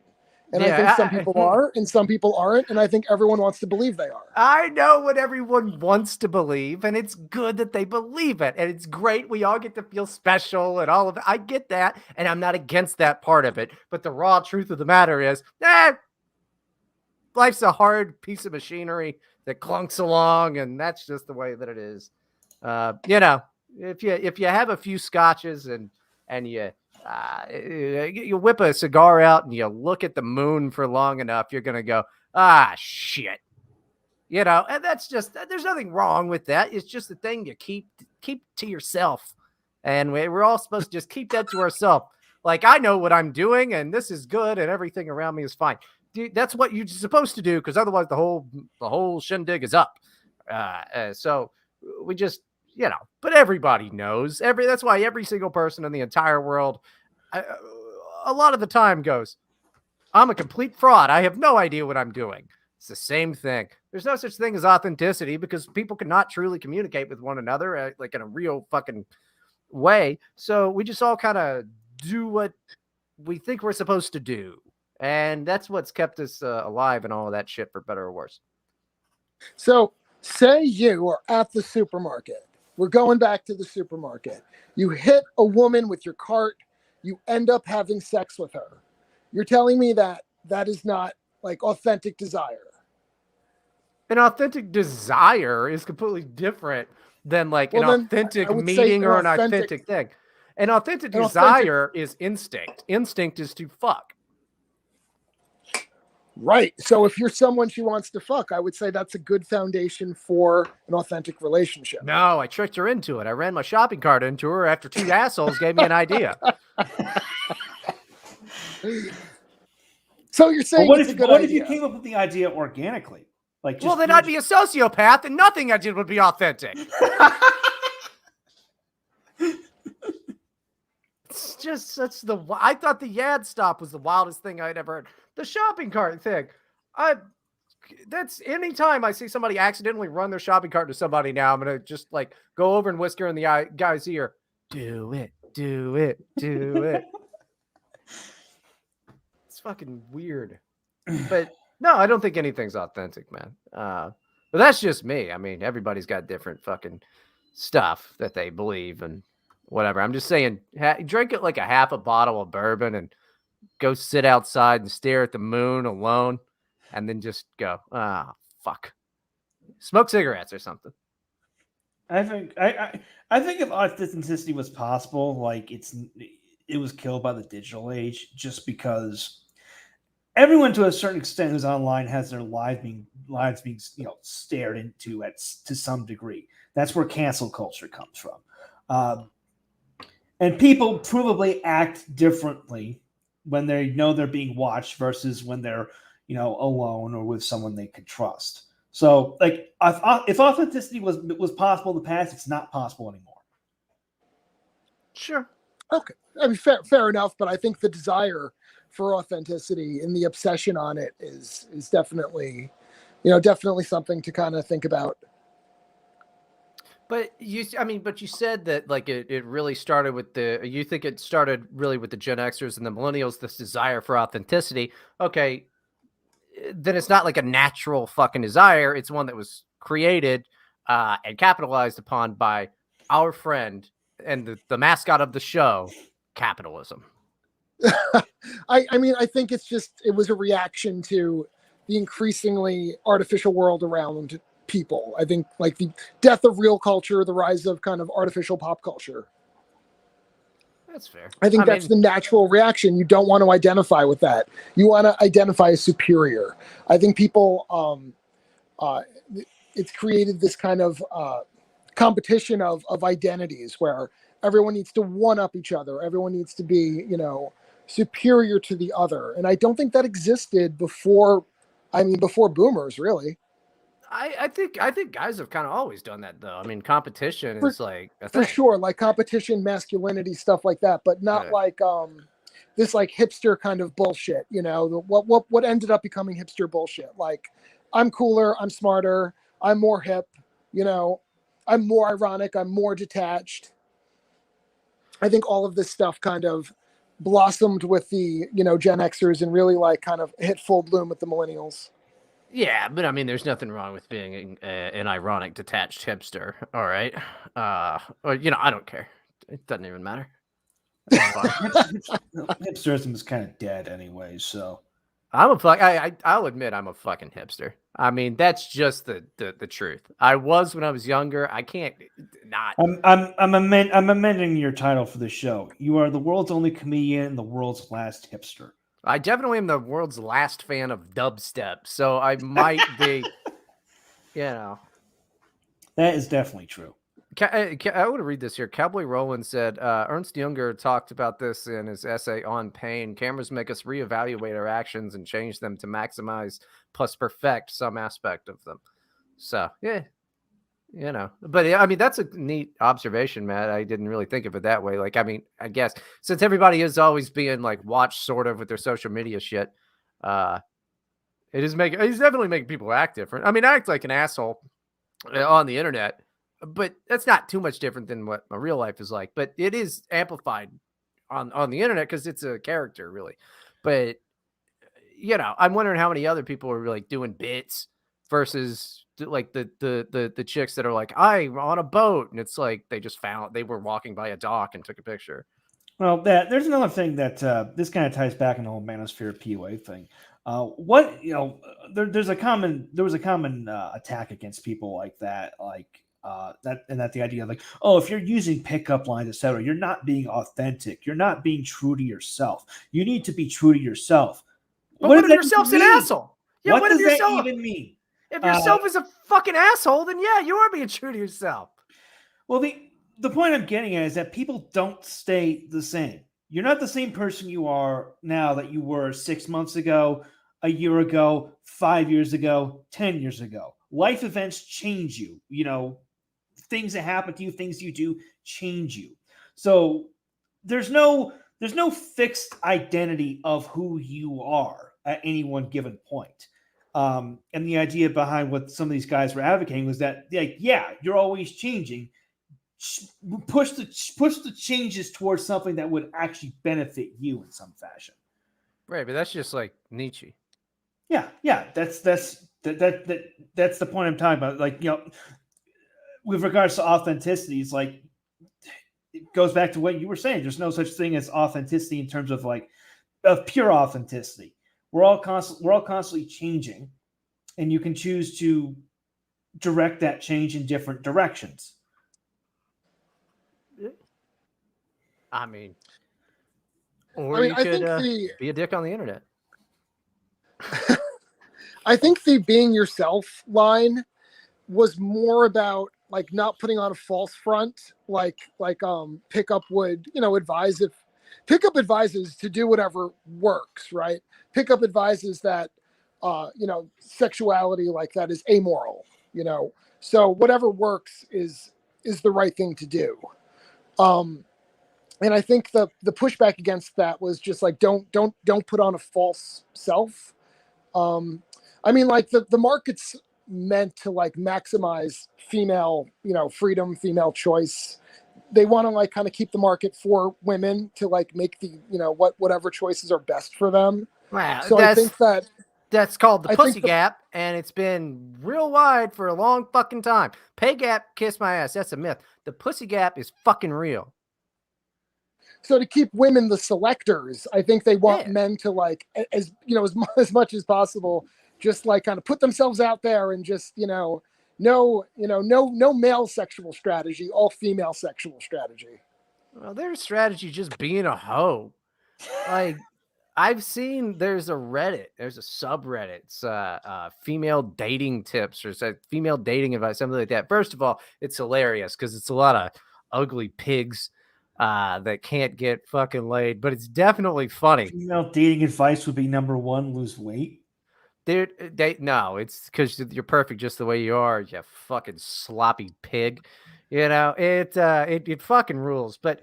And I think some people are and some people aren't. And I think everyone wants to believe they are. I know what everyone wants to believe, and it's good that they believe it. And it's great. We all get to feel special and all of it. I get that. And I'm not against that part of it. But the raw truth of the matter is, life's a hard piece of machinery that clunks along, and that's just the way that it is. If you have a few scotches and you whip a cigar out and you look at the moon for long enough, you're gonna go, shit. And that's just, there's nothing wrong with that. It's just the thing you keep to yourself, and we're all supposed to just keep that to ourselves. Like, I know what I'm doing, and this is good, and everything around me is fine. That's what you're supposed to do, because otherwise the whole shindig is up. So we just, but everybody knows. That's why every single person in the entire world, a lot of the time goes, I'm a complete fraud. I have no idea what I'm doing. It's the same thing. There's no such thing as authenticity because people cannot truly communicate with one another like in a real fucking way. So we just all kind of do what we think we're supposed to do. And that's what's kept us alive and all of that shit, for better or worse. So say you are at the supermarket. We're going back to the supermarket. You hit a woman with your cart. You end up having sex with her. You're telling me that is not like authentic desire. An authentic desire is completely different than like an authentic meeting or an authentic thing. An authentic desire is instinct. Instinct is to fuck. Right. So if you're someone she wants to fuck, I would say that's a good foundation for an authentic relationship. No, I tricked her into it. I ran my shopping cart into her after two assholes gave me an idea. So you're saying what it's if a good what if you idea? came up with the idea organically? Like, Well, then I'd be a sociopath, and nothing I did would be authentic. It's just I thought the Yad stop was the wildest thing I'd ever heard. The shopping cart thing. That's anytime I see somebody accidentally run their shopping cart to somebody now, I'm going to just like go over and whisper in the guy's ear, do it, do it, do it. It's fucking weird. But no, I don't think anything's authentic, man. But that's just me. I mean, everybody's got different fucking stuff that they believe and whatever. I'm just saying, drink it like a half a bottle of bourbon and go sit outside and stare at the moon alone, and then just go, fuck. Smoke cigarettes or something. I think if authenticity was possible, like it was killed by the digital age, just because everyone to a certain extent who's online has their lives being stared into to some degree. That's where cancel culture comes from, and people probably act differently when they know they're being watched versus when they're alone or with someone they could trust. So, like, if authenticity was possible in the past, it's not possible anymore. Sure. Okay. I mean, fair enough. But I think the desire for authenticity and the obsession on it is definitely, definitely something to kind of think about. But you said that like it really started with you think it started really with the Gen Xers and the millennials, this desire for authenticity. Okay. Then it's not like a natural fucking desire. It's one that was created and capitalized upon by our friend and the mascot of the show, capitalism. I mean, I think it was a reaction to the increasingly artificial world around people. I think like the death of real culture, the rise of kind of artificial pop culture. That's fair. I think that's the natural reaction. You don't want to identify with that. You want to identify as superior. I think people, it's created this kind of competition of identities where everyone needs to one up each other. Everyone needs to be, superior to the other. And I don't think that existed before boomers, really. I think guys have kind of always done that though. I mean, competition is like a thing. For sure, like competition, masculinity, stuff like that, but not like this like hipster kind of bullshit. What ended up becoming hipster bullshit. Like, I'm cooler, I'm smarter, I'm more hip. I'm more ironic, I'm more detached. I think all of this stuff kind of blossomed with the Gen Xers and really like kind of hit full bloom with the millennials. Yeah, but I mean, there's nothing wrong with being an ironic, detached hipster. All right, or I don't care. It doesn't even matter. Hipsterism is kind of dead anyway. So I'll admit I'm a fucking hipster. I mean, that's just the truth. I was when I was younger. I can't not. I'm amending your title for the show. You are the world's only comedian and the world's last hipster. I definitely am the world's last fan of dubstep, so I might be, That is definitely true. I want to read this here. Cowboy Roland said, Ernst Jünger talked about this in his essay on pain. Cameras make us reevaluate our actions and change them to maximize plus perfect some aspect of them. So, yeah. But I mean, that's a neat observation, Matt. I didn't really think of it that way. Like, I mean, I guess since everybody is always being like watched sort of with their social media shit, it's definitely making people act different. I mean, I act like an asshole on the internet, but that's not too much different than what my real life is like. But it is amplified on the internet because it's a character, really. But I'm wondering how many other people are like doing bits versus like the chicks that are like, I'm on a boat, and it's like they were walking by a dock and took a picture. Well, there's another thing that this kind of ties back in the whole manosphere PUA thing. There was a common attack against people like that, that the idea of like, oh, if you're using pickup lines, etc., you're not being authentic. You're not being true to yourself. You need to be true to yourself. But what if yourself's an asshole? Yeah, what does that even mean? If yourself is a fucking asshole, then yeah, you are being true to yourself. Well, the point I'm getting at is that people don't stay the same. you're not the same person you are now that you were 6 months ago, a year ago, 5 years ago, 10 years ago. Life events change you. Things that happen to you, things you do change you. So there's no fixed identity of who you are at any one given point. And the idea behind what some of these guys were advocating was that, like, yeah, you're always changing. Push the changes towards something that would actually benefit you in some fashion. Right, but that's just like Nietzsche. Yeah, that's the point I'm talking about. Like, with regards to authenticity, it's like it goes back to what you were saying. There's no such thing as authenticity in terms of of pure authenticity. We're all constantly changing, and you can choose to direct that change in different directions. I mean, you I could think be a dick on the internet. I think the being yourself line was more about like not putting on a false front, like Pickup would, advise. If Pickup advises to do whatever works, right? Pickup advises that sexuality like that is amoral, so whatever works is the right thing to do. And I think the pushback against that was just like don't put on a false self. I mean, like the market's meant to like maximize female, freedom, female choice. They want to like kind of keep the market for women to like make the, whatever choices are best for them. Wow, So I think that's called the I pussy think the- gap, and it's been real wide for a long fucking time. Pay gap, kiss my ass. That's a myth. The pussy gap is fucking real. So to keep women the selectors, I think they want men to like as much as possible, just like kind of put themselves out there and just no male sexual strategy, all female sexual strategy. Well, their strategy just being a hoe. Like I've seen there's a subreddit, it's female dating tips or female dating advice, something like that. First of all, it's hilarious because it's a lot of ugly pigs that can't get fucking laid, but it's definitely funny. Female dating advice would be number one: lose weight. No, it's because you're perfect just the way you are, you fucking sloppy pig. It fucking rules. But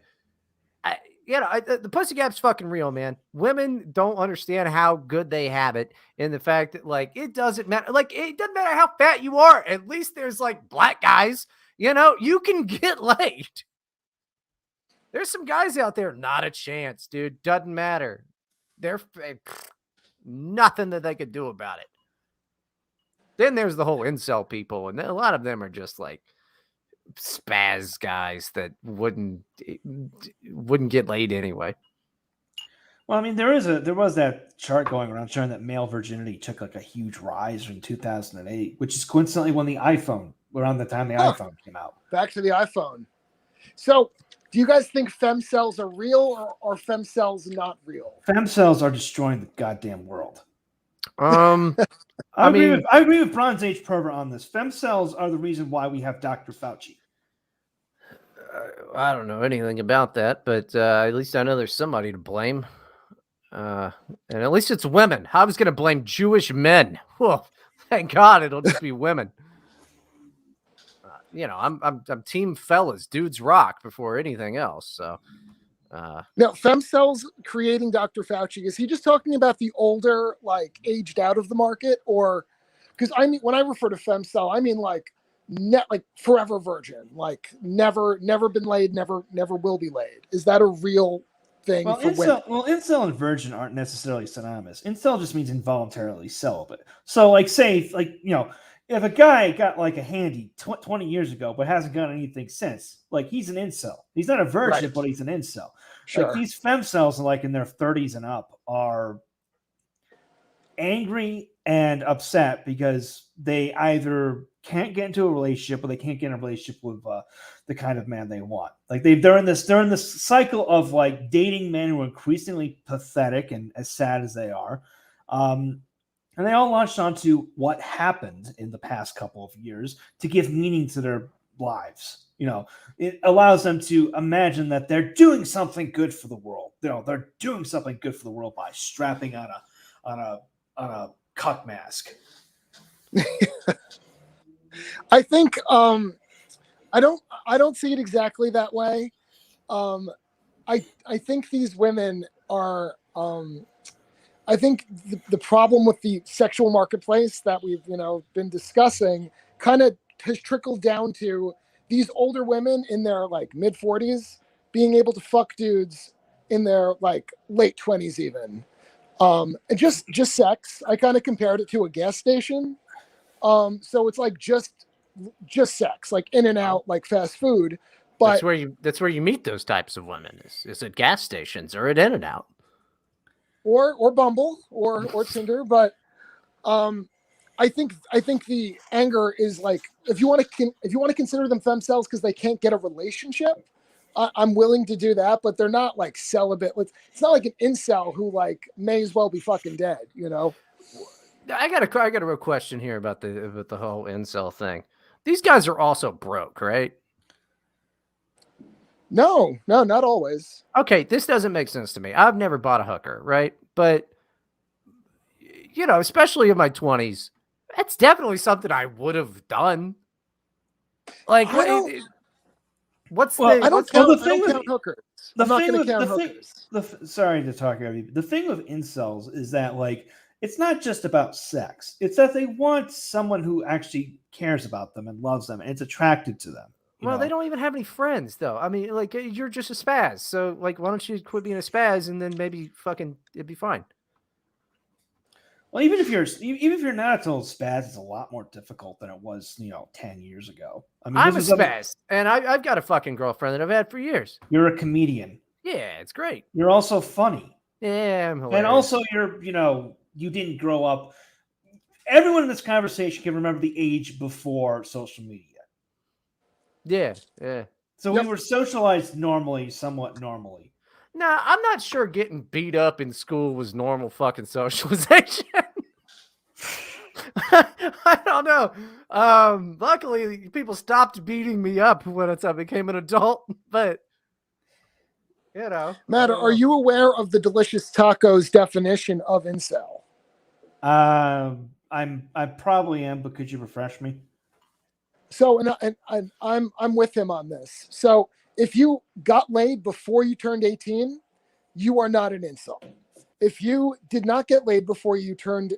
the pussy gap's fucking real, man. Women don't understand how good they have it, and the fact that like it doesn't matter. Like it doesn't matter how fat you are. At least there's like black guys. You can get laid. There's some guys out there, not a chance, dude. Doesn't matter. They're nothing that they could do about it. Then there's the whole incel people, and a lot of them are just like spaz guys that wouldn't get laid anyway. Well, I mean, there was that chart going around showing that male virginity took like a huge rise in 2008, which is coincidentally when the iPhone, around the time the iPhone came out. Back to the iPhone. So, do you guys think femcells are real or are femcells not real? Femcells are destroying the goddamn world. I agree with Bronze Age Pervert on this. Femcells are the reason why we have Dr. Fauci. I don't know anything about that, but at least I know there's somebody to blame. And at least it's women. I was going to blame Jewish men. Whoa, thank God it'll just be women. I'm team fellas, dudes rock before anything else. So, now femcells creating Dr. Fauci, is he just talking about the older, like aged out of the market, or because I mean when I refer to femcell, I mean like like forever virgin, like never been laid, never will be laid. Is that a real thing for women? Well, incel and virgin aren't necessarily synonymous. Incel just means involuntarily celibate. So, like, say, like, if a guy got like a handy 20 years ago but hasn't got anything since, like he's an incel. He's not a virgin, Right. But he's an incel. Sure. Like these femcells, like in their 30s and up, are angry and upset because they either can't get into a relationship or they can't get in a relationship with the kind of man they want. Like they're in this cycle of like dating men who are increasingly pathetic and as sad as they are. And they all launched onto what happened in the past couple of years to give meaning to their lives. it allows them to imagine that they're doing something good for the world. They're doing something good for the world by strapping on a cuck mask. I think I don't see it exactly that way. I think these women are I think the problem with the sexual marketplace that we've been discussing kind of has trickled down to these older women in their like mid 40s being able to fuck dudes in their like late 20s even. And just sex. I kind of compared it to a gas station. So it's like just sex, like in and out, like fast food. But that's where you meet those types of women is at gas stations or at In-N-Out. Or Bumble or Tinder, but I think the anger is like if you want to consider them themselves because they can't get a relationship, I'm willing to do that, but they're not like celibate. It's not like an incel who like may as well be fucking dead, I got a real question here about the whole incel thing. These guys are also broke, right? No, not always. Okay, this doesn't make sense to me. I've never bought a hooker, right? But especially in my 20s, that's definitely something I would have done. Like, I don't count hookers. I'm not going to count hookers. Sorry to talk over you. The thing with incels is that like it's not just about sex. It's that they want someone who actually cares about them and loves them and is attracted to them. Well, they don't even have any friends, though. I mean, like, you're just a spaz. So, like, why don't you quit being a spaz and then maybe fucking it'd be fine. Well, even if you're not a total spaz, it's a lot more difficult than it was, 10 years ago. I mean, I'm a spaz, and I've got a fucking girlfriend that I've had for years. You're a comedian. Yeah, it's great. You're also funny. Yeah, I'm hilarious. And also, you didn't grow up. Everyone in this conversation can remember the age before social media. Yeah. So we were socialized somewhat normally. Nah, I'm not sure getting beat up in school was normal fucking socialization. I don't know. Luckily, people stopped beating me up when I became an adult. But Matt, are you aware of the Delicious Tacos definition of incel? I probably am, but could you refresh me? So, and I'm with him on this. So, if you got laid before you turned 18, you are not an incel. If you did not get laid before you turned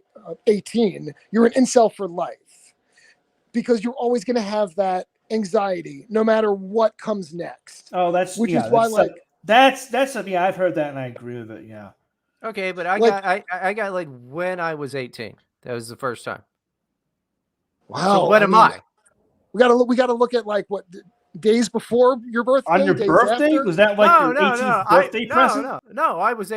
18, you're an incel for life because you're always going to have that anxiety no matter what comes next. Oh, that's which is why that's I've heard that and I agree with it. Yeah. Okay, but I got laid when I was 18. That was the first time. Wow. So what am I? We gotta look at like what days before your birthday. On your birthday? After? Was that like your 18th birthday present? No. I was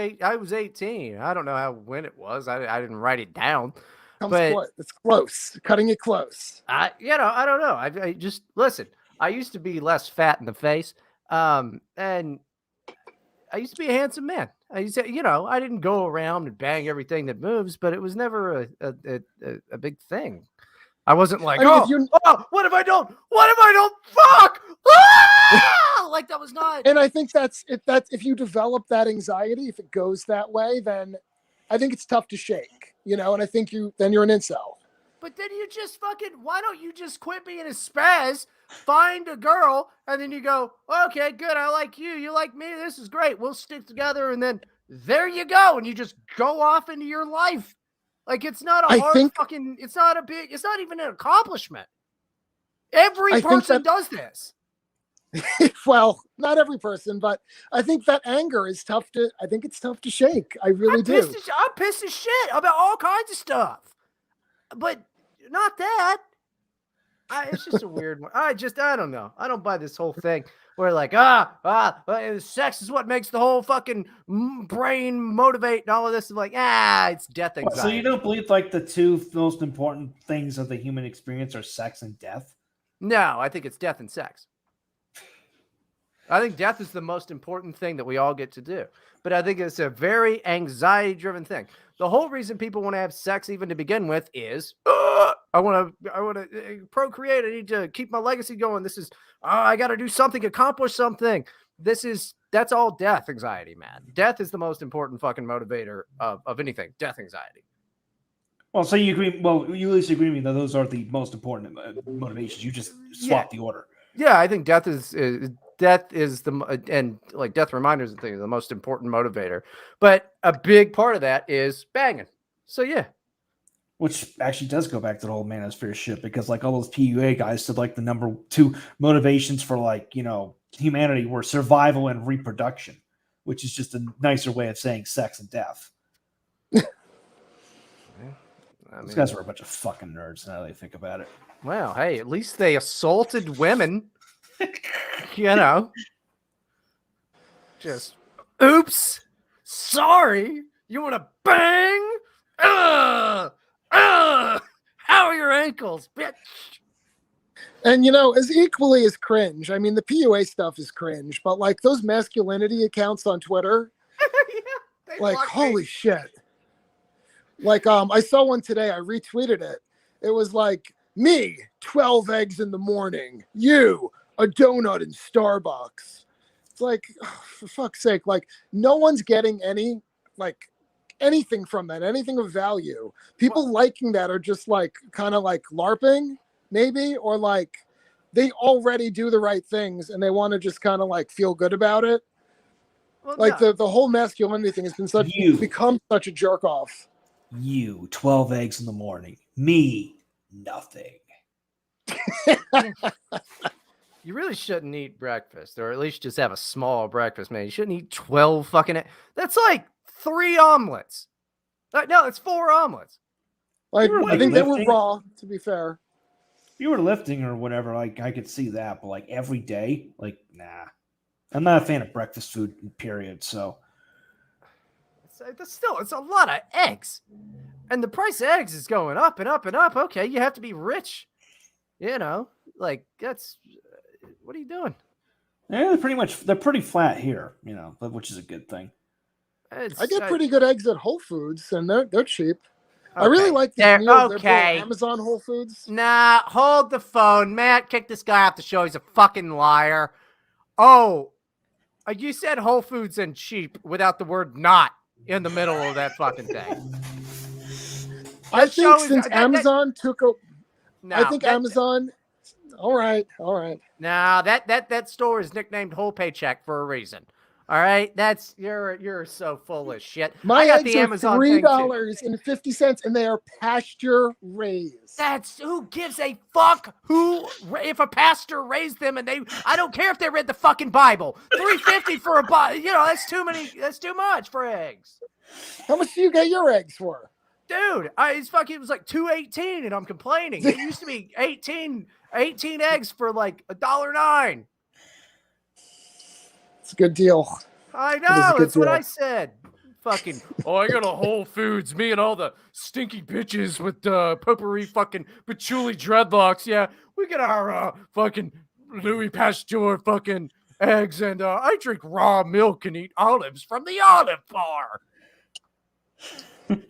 18. I don't know when it was. I didn't write it down. It's close. Cutting it close. I don't know. I just listen. I used to be less fat in the face, and I used to be a handsome man. I used to, I didn't go around and bang everything that moves, but it was never a big thing. I wasn't like, what have I done? What have I done? Fuck! Ah! Like that was not. And I think that's if you develop that anxiety, if it goes that way, then I think it's tough to shake, and I think you're an incel. But then you just why don't you just quit being a spaz, find a girl, and then you go, okay, good, I like you, you like me, this is great, we'll stick together, and then there you go, and you just go off into your life. Like, it's not it's not even an accomplishment. Every person does this. Well, not every person, but I think that anger is tough to shake. I really do. I'm pissed as shit about all kinds of stuff, but not that. It's just a weird one. I don't know. I don't buy this whole thing where like, sex is what makes the whole fucking brain motivate and all of this. I'm like, it's death anxiety. So you don't believe like the two most important things of the human experience are sex and death? No, I think it's death and sex. I think death is the most important thing that we all get to do. But I think it's a very anxiety-driven thing. The whole reason people want to have sex even to begin with is, I want to procreate. I need to keep my legacy going. This is, I got to do something, accomplish something. That's all death anxiety, man. Death is the most important fucking motivator of anything. Death anxiety. Well, so you agree? Well, you at least agree with me that those are the most important motivations. You just swap the order. Yeah, I think death is the, and like death reminders and things, the most important motivator. But a big part of that is banging. So yeah. Which actually does go back to the whole manosphere shit, because like all those PUA guys said, like the number 2 motivations for like, humanity were survival and reproduction, which is just a nicer way of saying sex and death. Those guys were a bunch of fucking nerds now that I think about it. Well, hey, at least they assaulted women. Just, oops, sorry. You want to bang? How are your ankles, bitch? And as equally as cringe, I mean, the PUA stuff is cringe, but like those masculinity accounts on Twitter, like holy shit. Like I saw one today, I retweeted it. It was like, me, 12 eggs in the morning, you, a donut in Starbucks. It's like, for fuck's sake, like no one's getting anything from that, anything of value. People liking that are just like kind of like LARPing, maybe, or like they already do the right things and they want to just kind of like feel good about it. Well, like the whole masculinity thing has been become such a jerk off. You, 12 eggs in the morning. Me, nothing. You really shouldn't eat breakfast, or at least just have a small breakfast, man. You shouldn't eat 12 fucking eggs. That's like 3 omelets. No, it's 4 omelets. Like, I think they were raw, to be fair. If you were lifting or whatever, like I could see that, but like every day, like, nah. I'm not a fan of breakfast food, period, so. It's a lot of eggs. And the price of eggs is going up and up and up. Okay, you have to be rich. Like that's, what are you doing? Yeah, they're pretty flat here, which is a good thing. I get pretty good eggs at Whole Foods, and they're cheap. Okay. I really like the meal they're Amazon Whole Foods. Nah, hold the phone. Matt, kick this guy off the show. He's a fucking liar. Oh, you said Whole Foods and cheap without the word not in the middle of that fucking thing. I think since Amazon took a... I think Amazon... All right. Nah, that store is nicknamed Whole Paycheck for a reason. All right, that's you're so full of shit. My eggs are $3.50, and they are pasture raised. That's who gives a fuck if a pastor raised them, and I don't care if they read the fucking Bible. $3.50 for a that's too many. That's too much for eggs. How much do you get your eggs for? Dude, it was like $2.18, and I'm complaining. It used to be 18 eggs for like $1.09. It's a good deal. I know. That's what I said. Fucking, I got a Whole Foods. Me and all the stinky bitches with potpourri fucking patchouli dreadlocks. Yeah, we get our fucking Louis Pasteur fucking eggs, and I drink raw milk and eat olives from the olive bar.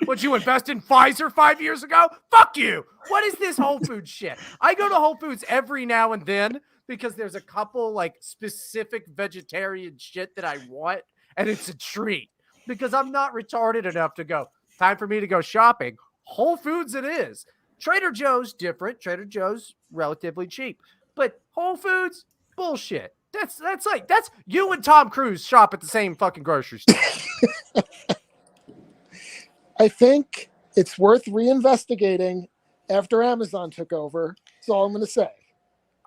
Would you invest in Pfizer 5 years ago? Fuck you. What is this Whole Foods shit? I go to Whole Foods every now and then because there's a couple like specific vegetarian shit that I want, and it's a treat because I'm not retarded enough to go, time for me to go shopping. Whole Foods it is. Trader Joe's different. Trader Joe's relatively cheap, but Whole Foods, bullshit. That's you and Tom Cruise shop at the same fucking grocery store. I think it's worth reinvestigating after Amazon took over. That's all I'm going to say.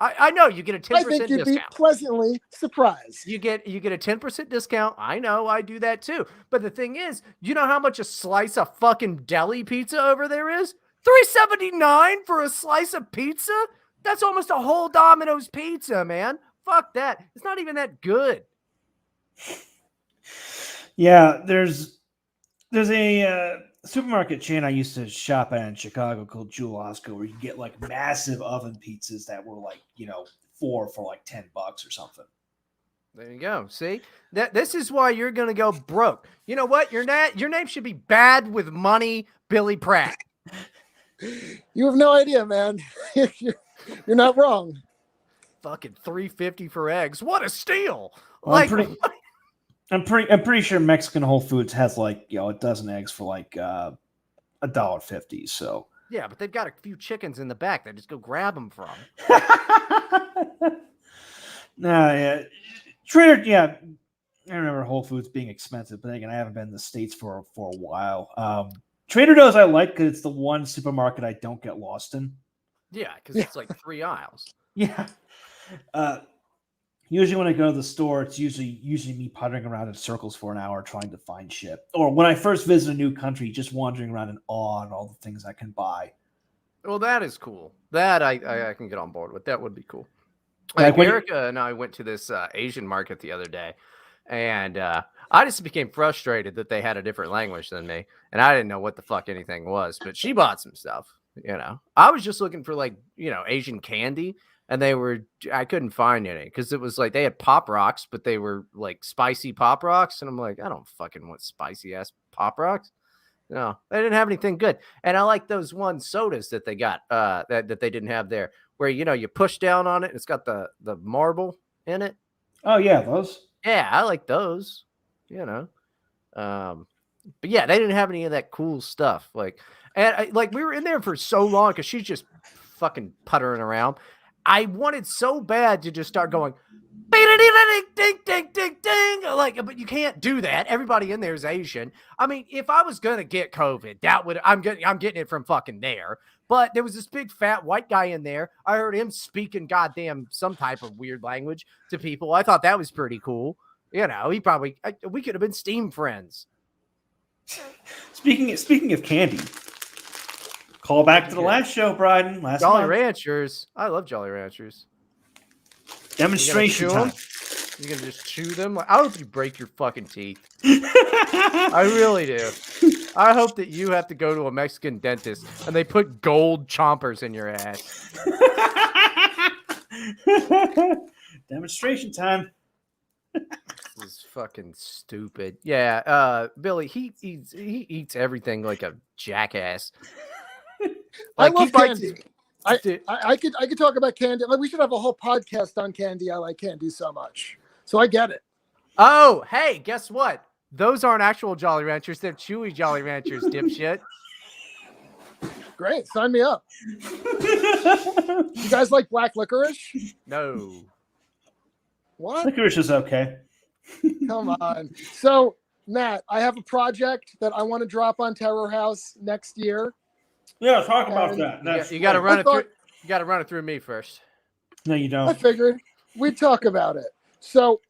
I know you get a 10% discount. I think you'd be pleasantly surprised. You get a 10% discount. I know, I do that too. But the thing is, you know how much a slice of fucking deli pizza over there is? $3.79 for a slice of pizza? That's almost a whole Domino's pizza, man. Fuck that. It's not even that good. Yeah, there's a supermarket chain I used to shop at in Chicago called Jewel Osco, where you get like massive oven pizzas that were like, 4 for like $10 or something. There you go. See, this is why you're gonna go broke. You know what? Your name should be Bad with Money, Billy Pratt. You have no idea, man. You're not wrong. Fucking $3.50 for eggs. What a steal! Well, Like, I'm pretty sure Mexican Whole Foods has like a dozen eggs for like $1.50. So yeah, but they've got a few chickens in the back. They just go grab them from. No, yeah, Trader. Yeah, I remember Whole Foods being expensive, but again, I haven't been in the States for a while. Trader Joe's I like because it's the one supermarket I don't get lost in. Yeah, because it's like 3 aisles. Yeah. Usually when I go to the store, it's usually me puttering around in circles for an hour trying to find shit. Or when I first visit a new country, just wandering around in awe at all the things I can buy. Well, that is cool. That I can get on board with. That would be cool. Like Like Erica and I went to this Asian market the other day, and I just became frustrated that they had a different language than me, and I didn't know what the fuck anything was. But she bought some stuff. I was just looking for like Asian candy, and I couldn't find any because it was like they had Pop Rocks, but they were like spicy Pop Rocks, and I'm like, I don't fucking want spicy ass Pop Rocks. No, they didn't have anything good. And I like those one sodas that they got that they didn't have there, where you push down on it, and it's got the marble in it. Oh yeah, those. Yeah, I like those. But yeah, they didn't have any of that cool stuff. And we were in there for so long because she's just fucking puttering around. I wanted so bad to just start going, ding, ding, ding, ding, ding. But you can't do that. Everybody in there is Asian. I mean, if I was gonna get COVID, I'm getting it from fucking there. But there was this big fat white guy in there. I heard him speaking goddamn some type of weird language to people. I thought that was pretty cool. We could have been Steam friends. Speaking of candy, call back to the last show, Bryden. Jolly Ranchers. I love Jolly Ranchers. Demonstration time. You can just chew them. I hope you break your fucking teeth. I really do. I hope that you have to go to a Mexican dentist and they put gold chompers in your ass. Demonstration time. This is fucking stupid. Yeah, Billy, he eats everything like a jackass. I love candy. I could talk about candy. Like, we should have a whole podcast on candy. I like candy so much. So I get it. Oh, hey, guess what? Those aren't actual Jolly Ranchers. They're Chewy Jolly Ranchers, dipshit. Great. Sign me up. You guys like black licorice? No. What? Licorice is okay. Come on. So, Matt, I have a project that I want to drop on Terror House next year. Yeah, talk about that. You got to run it through. You got to run it through me first. No, you don't. I figured we'd talk about it. So,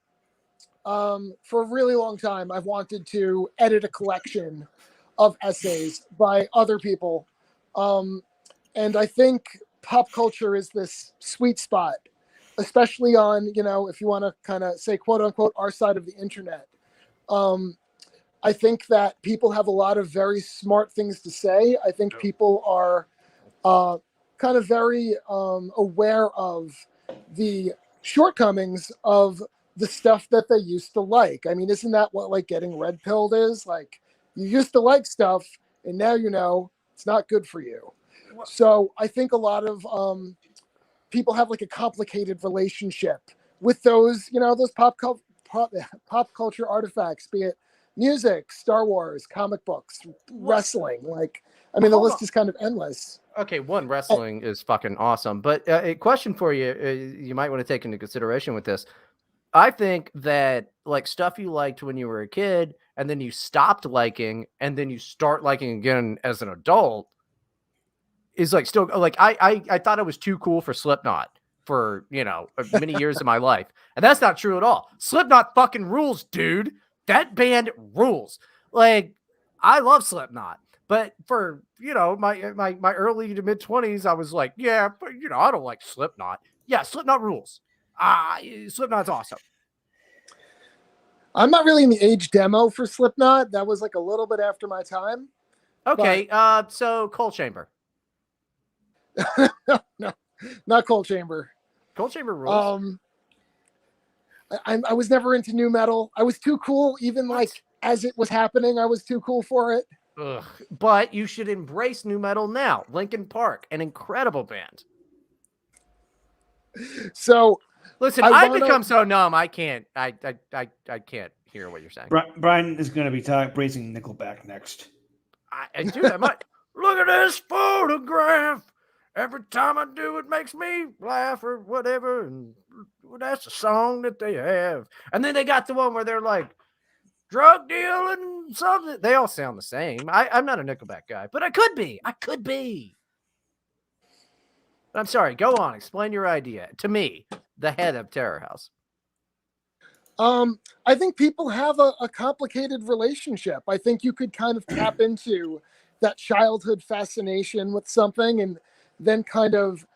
for a really long time, I've wanted to edit a collection of essays by other people. And I think pop culture is this sweet spot, especially on, if you want to kind of say, quote unquote, our side of the internet. I think that people have a lot of very smart things to say. I think people are kind of very aware of the shortcomings of the stuff that they used to like. I mean, isn't that what like getting red pilled is? Like, you used to like stuff and now it's not good for you. So I think a lot of people have like a complicated relationship with those, those pop culture artifacts, be it music, Star Wars, comic books, wrestling. The list is kind of endless. Okay, wrestling is fucking awesome. But a question for you, you might want to take into consideration with this. I think that like stuff you liked when you were a kid and then you stopped liking and then you start liking again as an adult is like still like I thought it was too cool for Slipknot for many years of my life. And that's not true at all. Slipknot fucking rules, dude. That band rules. Like, I love Slipknot. But for my early to mid 20s, I was like, yeah, but I don't like Slipknot. Yeah, Slipknot rules. Slipknot's awesome. I'm not really in the age demo for Slipknot. That was like a little bit after my time. Okay, so Coal Chamber. No, not Coal Chamber. Coal Chamber rules. I was never into new metal. I was too cool, even like as it was happening. I was too cool for it. Ugh. But you should embrace new metal now. Linkin Park, an incredible band. So Listen, I've become so numb. I can't hear what you're saying. Brian is going to be praising Nickelback next. Dude, I might look at this photograph. Every time I do, it makes me laugh or whatever. And that's a song that they have. And then they got the one where they're like, drug dealing something. They all sound the same. I'm not a Nickelback guy, but I could be. I'm sorry. Go on. Explain your idea to me, the head of Terror House. I think people have a complicated relationship. I think you could kind of tap into that childhood fascination with something and then kind of,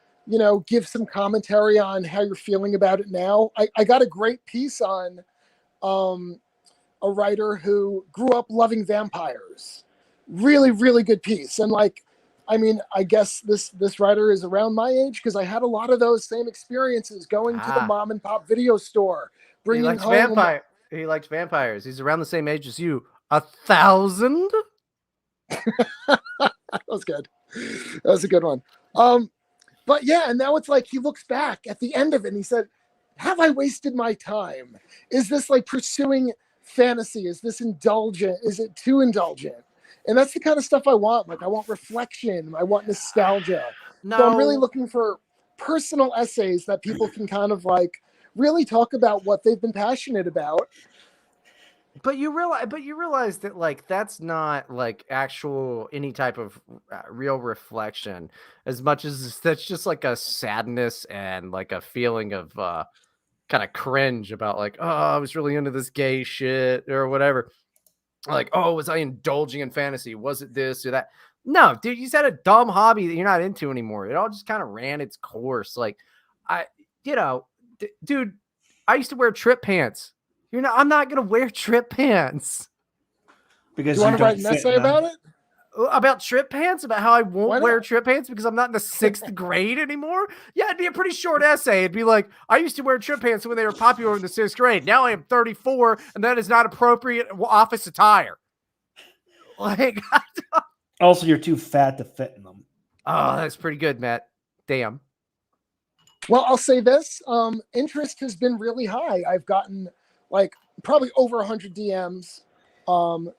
give some commentary on how you're feeling about it now. I got a great piece on a writer who grew up loving vampires. Really, really good piece. And I guess this writer is around my age because I had a lot of those same experiences going to the mom and pop video store, bringing home. He likes vampires. He's around the same age as you. 1,000? That was good. That was a good one. But yeah, and now it's like he looks back at the end of it and he said, have I wasted my time? Is this like pursuing fantasy? Is this indulgent? Is it too indulgent? And that's the kind of stuff I want. Like I want reflection. I want nostalgia. No. So I'm really looking for personal essays that people can kind of like really talk about what they've been passionate about. But you realize that like that's not like actual any type of real reflection as much as that's just like a sadness and like a feeling of kind of cringe about like, oh, I was really into this gay shit or whatever. Like, oh, was I indulging in fantasy? Was it this or that? No, dude, you said a dumb hobby that you're not into anymore. It all just kind of ran its course. Like, dude, I used to wear trip pants. I'm not gonna wear trip pants. Because you want to write an essay about it? About trip pants? About how I won't wear trip pants because I'm not in the 6th grade anymore? Yeah, it'd be a pretty short essay. It'd be like, I used to wear trip pants when they were popular in the 6th grade. Now I am 34, and that is not appropriate office attire. Like, also, you're too fat to fit in them. Oh, that's pretty good, Matt. Damn. Well, I'll say this. Interest has been really high. I've gotten like probably over 100 DMs.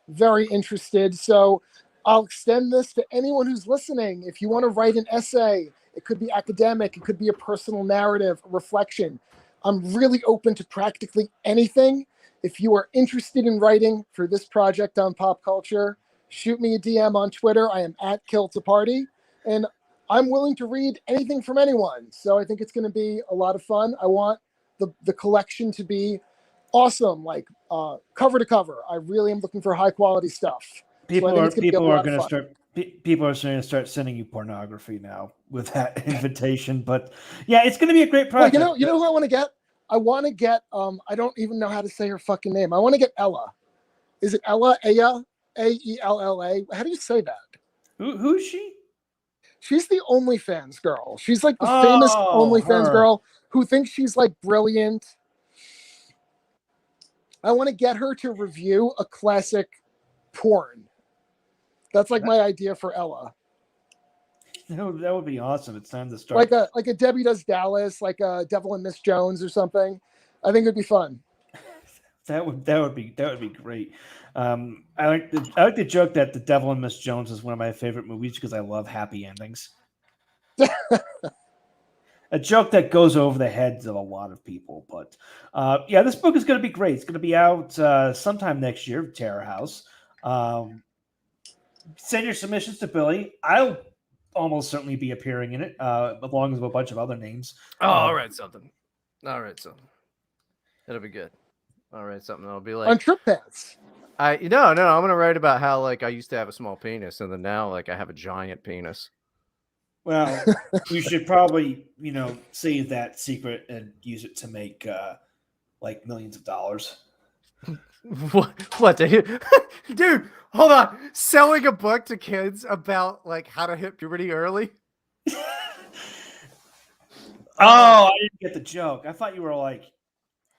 Very interested. So I'll extend this to anyone who's listening. If you want to write an essay, it could be academic, it could be a personal narrative, a reflection. I'm really open to practically anything. If you are interested in writing for this project on pop culture, shoot me a DM on Twitter. I am at @KillToParty, and I'm willing to read anything from anyone. So I think it's going to be a lot of fun. I want the collection to be awesome, like cover to cover. I really am looking for high quality stuff. People are going to start sending you pornography now with that invitation. But yeah, it's going to be a great project. Well, you know who I want to get? I want to get I don't even know how to say her fucking name. I want to get Ella. Is it Ella? Aya? Aella? How do you say that? Who is she? She's the OnlyFans girl. She's like the famous OnlyFans girl who thinks she's like brilliant. I want to get her to review a classic porn. That's like my idea for Ella. That would be awesome. It's time to start. Like a Debbie Does Dallas, like a Devil and Miss Jones or something. I think it'd be fun. That would be great. I like the joke that The Devil and Miss Jones is one of my favorite movies because I love happy endings. A joke that goes over the heads of a lot of people. But yeah, this book is going to be great. It's going to be out sometime next year, Terror House. Send your submissions to Billy. I'll almost certainly be appearing in it, along with a bunch of other names. Oh, I'll write something. It'll be good. I'll write something that'll be like on trip pants. No, I'm gonna write about how like I used to have a small penis and then now like I have a giant penis. Well, you should probably, save that secret and use it to make like millions of dollars. What dude, hold on. Selling a book to kids about like how to hit puberty early? I didn't get the joke. I thought you were like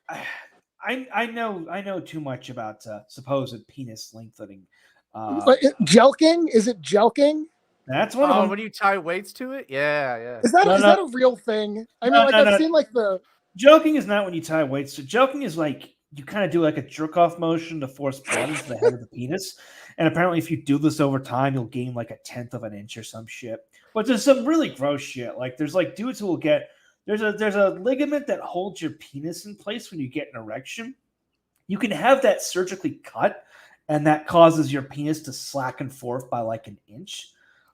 I know too much about supposed penis lengthening But jelking? Is it jelking? That's one of them. When you tie weights to it? Yeah. Is that a real thing? I mean, I've seen like the joking is not when you tie weights. So joking is like you kind of do like a jerk off motion to force blood into the head of the penis. And apparently, if you do this over time, you'll gain like 1/10 of an inch or some shit. But there's some really gross shit. Like there's like dudes who will get there's a ligament that holds your penis in place when you get an erection. You can have that surgically cut, and that causes your penis to slacken forth by like 1 inch.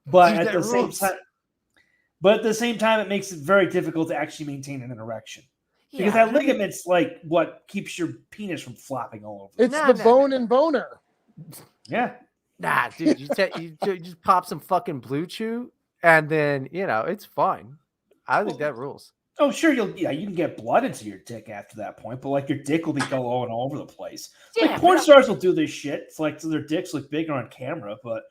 But at the same time, it makes it very difficult to actually maintain an erection. Because that ligament's like what keeps your penis from flopping all over. It's the bone and boner. Yeah. Nah, dude, you just pop some fucking Blue Chew, and then it's fine. I think that rules. Oh, sure, you can get blood into your dick after that point, but like your dick will be going all over the place. Yeah, like porn stars will do this shit. It's like so their dicks look bigger on camera, but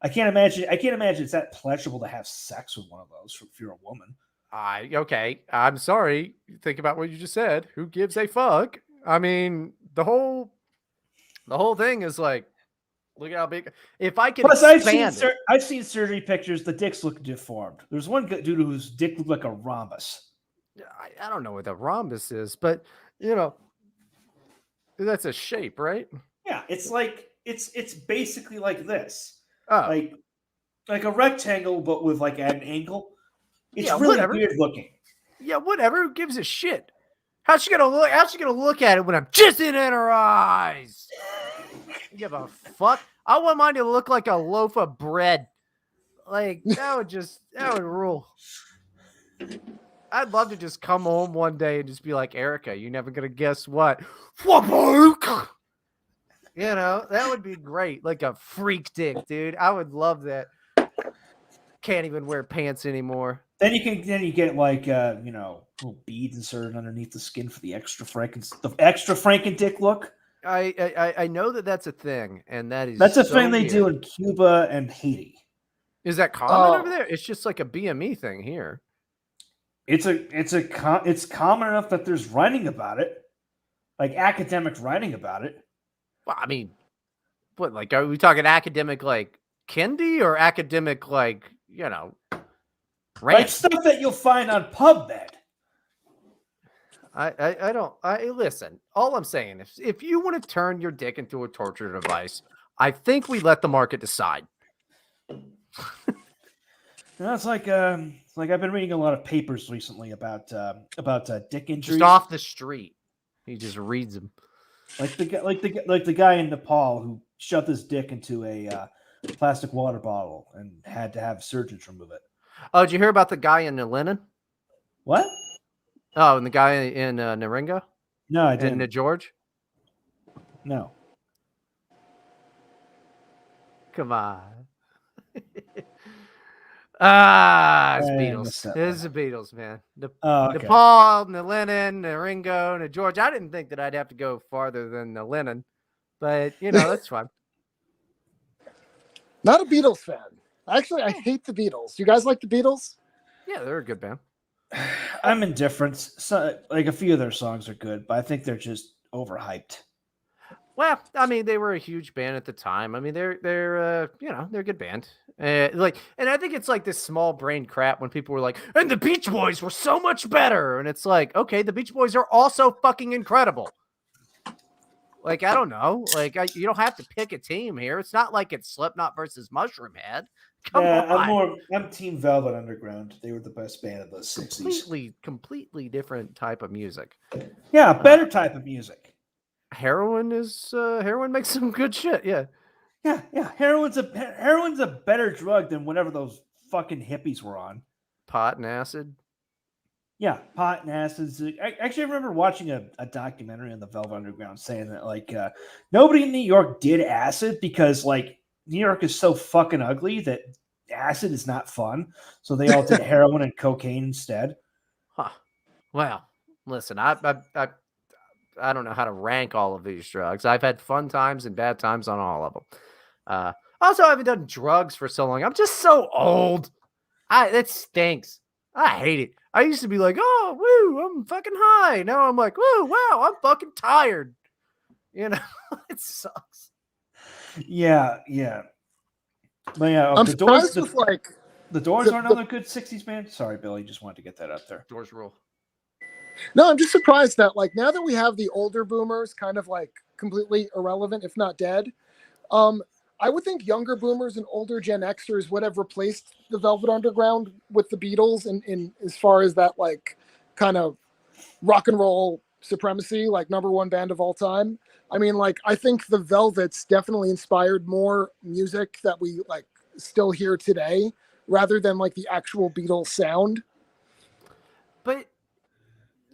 I can't imagine it's that pleasurable to have sex with one of those if you're a woman. Okay, I'm sorry. Think about what you just said. Who gives a fuck? I mean, the whole thing is like, look at how big. If I could expand I've seen surgery pictures. The dicks look deformed. There's one dude whose dick looked like a rhombus. I don't know what a rhombus is, but that's a shape, right? Yeah, it's like it's basically like this. Oh. Like a rectangle, but with like an angle. It's really weird looking. Yeah, whatever. Who gives a shit? How's she gonna look? How's she gonna look at it when I'm jizzing in her eyes? You give a fuck? I want mine to look like a loaf of bread. Like that would rule. I'd love to just come home one day and just be like, Erica, you're never gonna guess what. That would be great. Like a freak dick, dude. I would love that. Can't even wear pants anymore. Then you get like little beads inserted underneath the skin for the extra Franken dick look. I know that's a thing, and that's a thing they do in Cuba and Haiti. Is that common over there? It's just like a BME thing here. It's common enough that there's writing about it, like academic writing about it. Well, I mean, what, like, are we talking academic like Kendi or academic like like stuff that you'll find on PubMed? I don't listen. All I'm saying is, if you want to turn your dick into a torture device, I think we let the market decide. It's like I've been reading a lot of papers recently about dick injuries. Just off the street, he just reads them. Like the guy in Nepal who shoved his dick into a plastic water bottle and had to have surgeons remove it. Oh, did you hear about the guy in Lenin? What? Oh, and the guy in Naringa? No, I didn't. In George? No. Come on. It's Beatles. It's the Beatles, man. Okay. Nepal, Lenin, Naringo, George. I didn't think that I'd have to go farther than Lenin, but that's fine. Not a Beatles fan. Actually, I hate the Beatles. You guys like the Beatles? Yeah, they're a good band. I'm indifferent. So, like a few of their songs are good, but I think they're just overhyped. Well, I mean, they were a huge band at the time. I mean, they're they're a good band. And I think it's like this small brain crap when people were like, and the Beach Boys were so much better. And it's like, okay, the Beach Boys are also fucking incredible. Like, I don't know. Like, you don't have to pick a team here. It's not like it's Slipknot versus Mushroomhead. Come on. I'm Team Velvet Underground. They were the best band of the 60s. Completely different type of music. Yeah, better type of music. Heroin makes some good shit. Yeah. Yeah. Heroin's a better drug than whatever those fucking hippies were on. Pot and acid. Yeah, pot and acid. I actually remember watching a documentary on the Velvet Underground saying that like nobody in New York did acid because like New York is so fucking ugly that acid is not fun. So they all did heroin and cocaine instead. Huh. Well, listen, I don't know how to rank all of these drugs. I've had fun times and bad times on all of them. Also, I haven't done drugs for so long. I'm just so old. That stinks. I hate it. I used to be like, oh, woo, I'm fucking high. Now I'm like, woo, wow, I'm fucking tired. It sucks. Yeah, yeah. But yeah, I'm the doors, surprised with like the Doors the, are another good '60s band. Sorry, Billy, just wanted to get that out there. Doors rule. no, I'm just surprised that like now that we have the older boomers kind of like completely irrelevant, if not dead. Um, I would think younger boomers and older Gen Xers would have replaced the Velvet Underground with the Beatles in as far as that like kind of rock and roll supremacy, like number one band of all time. I mean, like I think the Velvets definitely inspired more music that we like still hear today, rather than like the actual Beatles sound. But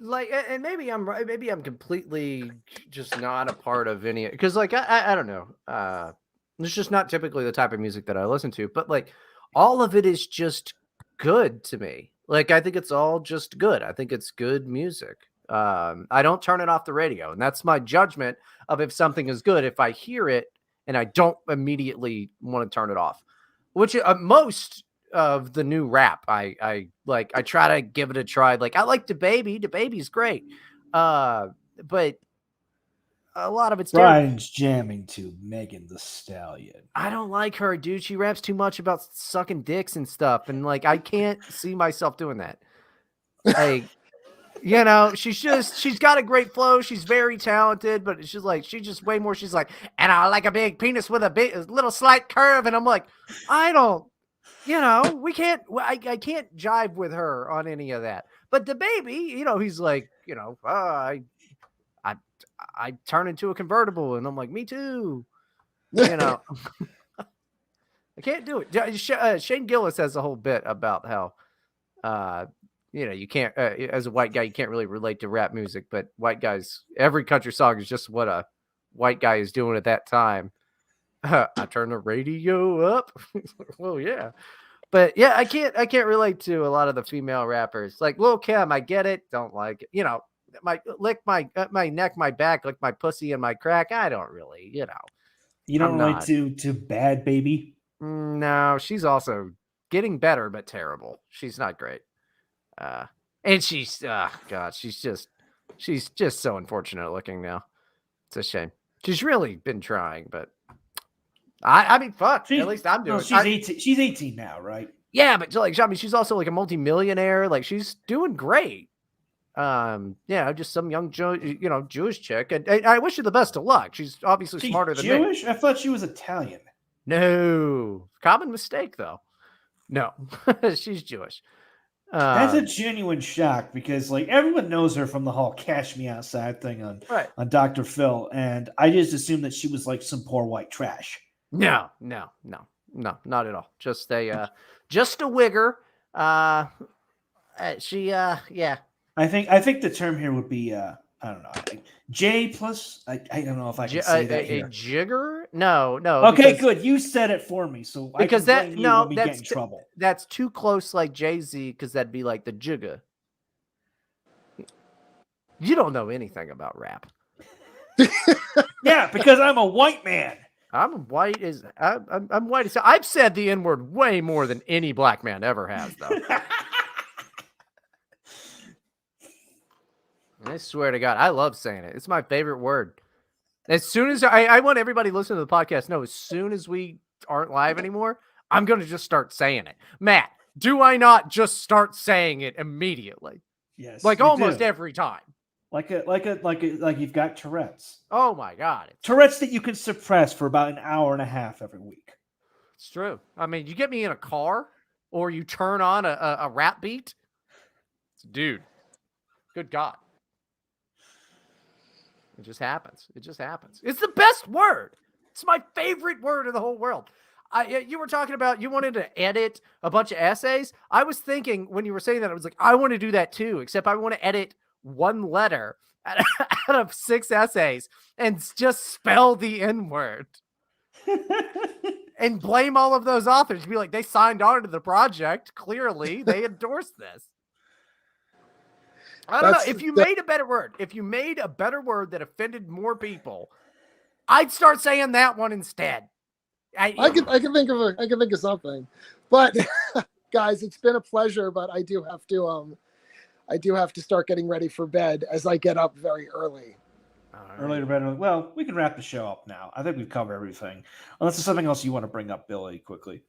like, and maybe I'm right. Maybe I'm completely just not a part of any, because like I don't know. It's just not typically the type of music that I listen to. But like, all of it is just good to me. Like, I think it's all just good. I think it's good music. I don't turn it off the radio, and that's my judgment of if something is good. If I hear it and I don't immediately want to turn it off, which most of the new rap, I like. I try to give it a try. Like, I like the baby's great, but a lot of it's terrible. Brian's jamming to Megan Thee Stallion. I don't like her, dude. She raps too much about sucking dicks and stuff, and like I can't see myself doing that. Like, you know, she's got a great flow. She's very talented, but she's just way more. She's like, and I like a big penis with a little slight curve, and I'm like, I don't. You know, we can't. I can't jive with her on any of that. But the baby, you know, he's like, you know, I turn into a convertible, and I'm like, me too. You know, I can't do it. Shane Gillis has a whole bit about how, you know, you can't, as a white guy, you can't really relate to rap music, but white guys, every country song is just what a white guy is doing at that time. I turn the radio up. Well, yeah. But yeah, I can't relate to a lot of the female rappers. Like Lil' Kim, I get it, don't like it. You know, lick my neck, my back, lick my pussy and my crack. I don't really, you know. You don't relate to Bad Baby? No, she's also getting better, but terrible. She's not great. And she's God, she's just so unfortunate looking now. It's a shame. She's really been trying, but I mean, fuck. At least I'm doing. No, she's 18. She's 18 now, right? Yeah, but like, I mean, she's also like a multimillionaire. Like, she's doing great. Yeah, just some young Jewish chick, and I wish her the best of luck. She's obviously smarter than me. Jewish? I thought she was Italian. No, common mistake though. No, she's Jewish. That's a genuine shock because like everyone knows her from the whole "Cash Me Outside" thing on Dr. Phil, and I just assumed that she was like some poor white trash. No, not at all. Just a wigger. Yeah. I think the term here would be I don't know, J plus. I don't know if I can say that here. A jigger? No. Okay, good. You said it for me, so because I can blame you when we get in trouble. That's too close, like Jay-Z, because that'd be like the jigger. You don't know anything about rap. Yeah, because I'm a white man. I'm white as I'm white as I've said the N-word way more than any black man ever has, though. I swear to God, I love saying it. It's my favorite word. As soon as I want everybody listening to the podcast to know, as soon as we aren't live anymore, I'm going to just start saying it. Matt, do I not just start saying it immediately? Yes. Like almost every time. Like you've got Tourette's. Oh my God. Tourette's that you can suppress for about an hour and a half every week. It's true. I mean, you get me in a car or you turn on a rap beat. Dude, good God. It just happens. It's the best word. It's my favorite word in the whole world. You were talking about you wanted to edit a bunch of essays. I was thinking when you were saying that, I was like, I want to do that too, except I want to edit one letter out of 6 essays and just spell the N-word and blame all of those authors. Be like, they signed on to the project. Clearly, they endorsed this. I don't know. If you made a better word, that offended more people, I'd start saying that one instead. I can think of something, but guys, it's been a pleasure. But I do have to start getting ready for bed as I get up very early. Earlier, better. Well, we can wrap the show up now. I think we've covered everything. Unless there's something else you want to bring up, Billy, quickly.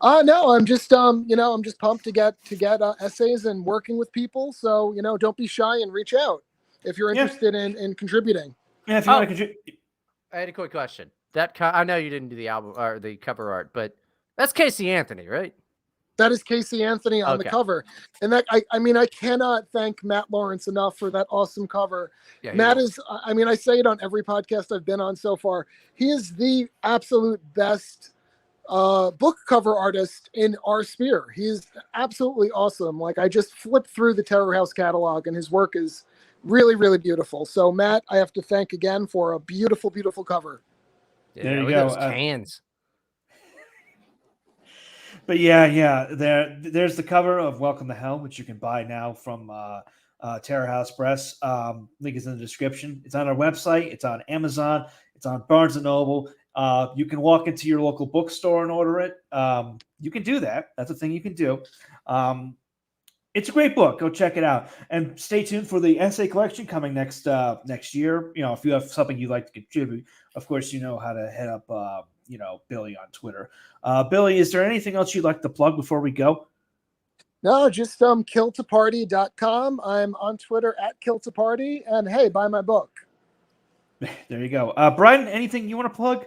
No, I'm just I'm just pumped to get essays and working with people. So don't be shy and reach out if you're interested in contributing. Yeah, if you want to contribute. I had a quick question. I know you didn't do the album or the cover art, but that's Casey Anthony, right? That is Casey Anthony on the cover. And that, I cannot thank Matt Lawrence enough for that awesome cover. Yeah, Matt is, I say it on every podcast I've been on so far. He is the absolute best book cover artist in our sphere. He's absolutely awesome. Like, I just flipped through the Terror House catalog and his work is really, really beautiful. So Matt, I have to thank again for a beautiful, beautiful cover. Yeah, there you go. Those cans. But yeah, there's the cover of Welcome to Hell, which you can buy now from Terror House Press. Link is in the description. It's on our website. It's on Amazon. It's on Barnes & Noble. You can walk into your local bookstore and order it. You can do that. That's a thing you can do. It's a great book. Go check it out. And stay tuned for the essay collection coming next year. If you have something you'd like to contribute, of course, you know how to head up Billy on Twitter. Billy, is there anything else you'd like to plug before we go? No, just killtoparty.com. I'm on Twitter at killtoparty, and hey, buy my book. There you go. Bryden, anything you want to plug?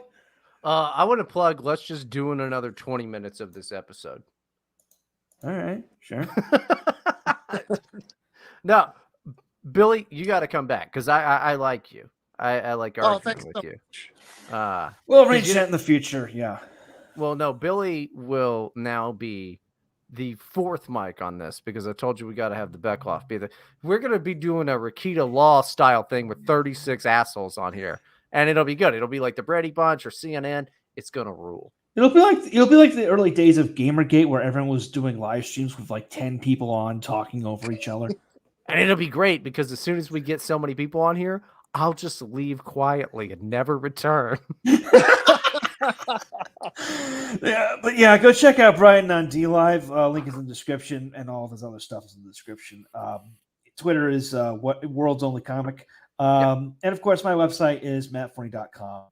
I want to plug, let's just do another 20 minutes of this episode. All right, sure. No, Billy, you got to come back because I like you. I like arguing with you. We'll arrange that in the future. Yeah. Well, no, Billy will now be the fourth mic on this because I told you we got to have the Beckloff be we're going to be doing a Rakita Law style thing with 36 assholes on here, and it'll be good. It'll be like the Brady Bunch or CNN. It's going to rule. It'll be like the early days of Gamergate where everyone was doing live streams with like 10 people on talking over each other. And it'll be great because as soon as we get so many people on here, I'll just leave quietly and never return. Yeah, go check out Bryden on DLive. Link is in the description, and all of his other stuff is in the description. Twitter is World's Only Comic. And of course, my website is mattforney.com.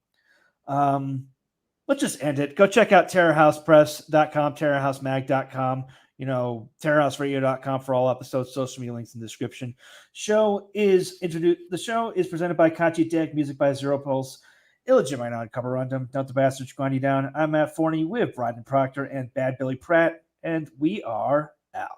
Let's just end it. Go check out terrorhousepress.com, terrorhousemag.com, terrorhouseradio.com for all episodes, social media links in the description. The show is presented by Kachi Deck, music by Zero Pulse. Illegitimate on cover random. Don't the bastards grind you down. I'm Matt Forney with Bryden Proctor and Bad Billy Pratt, and we are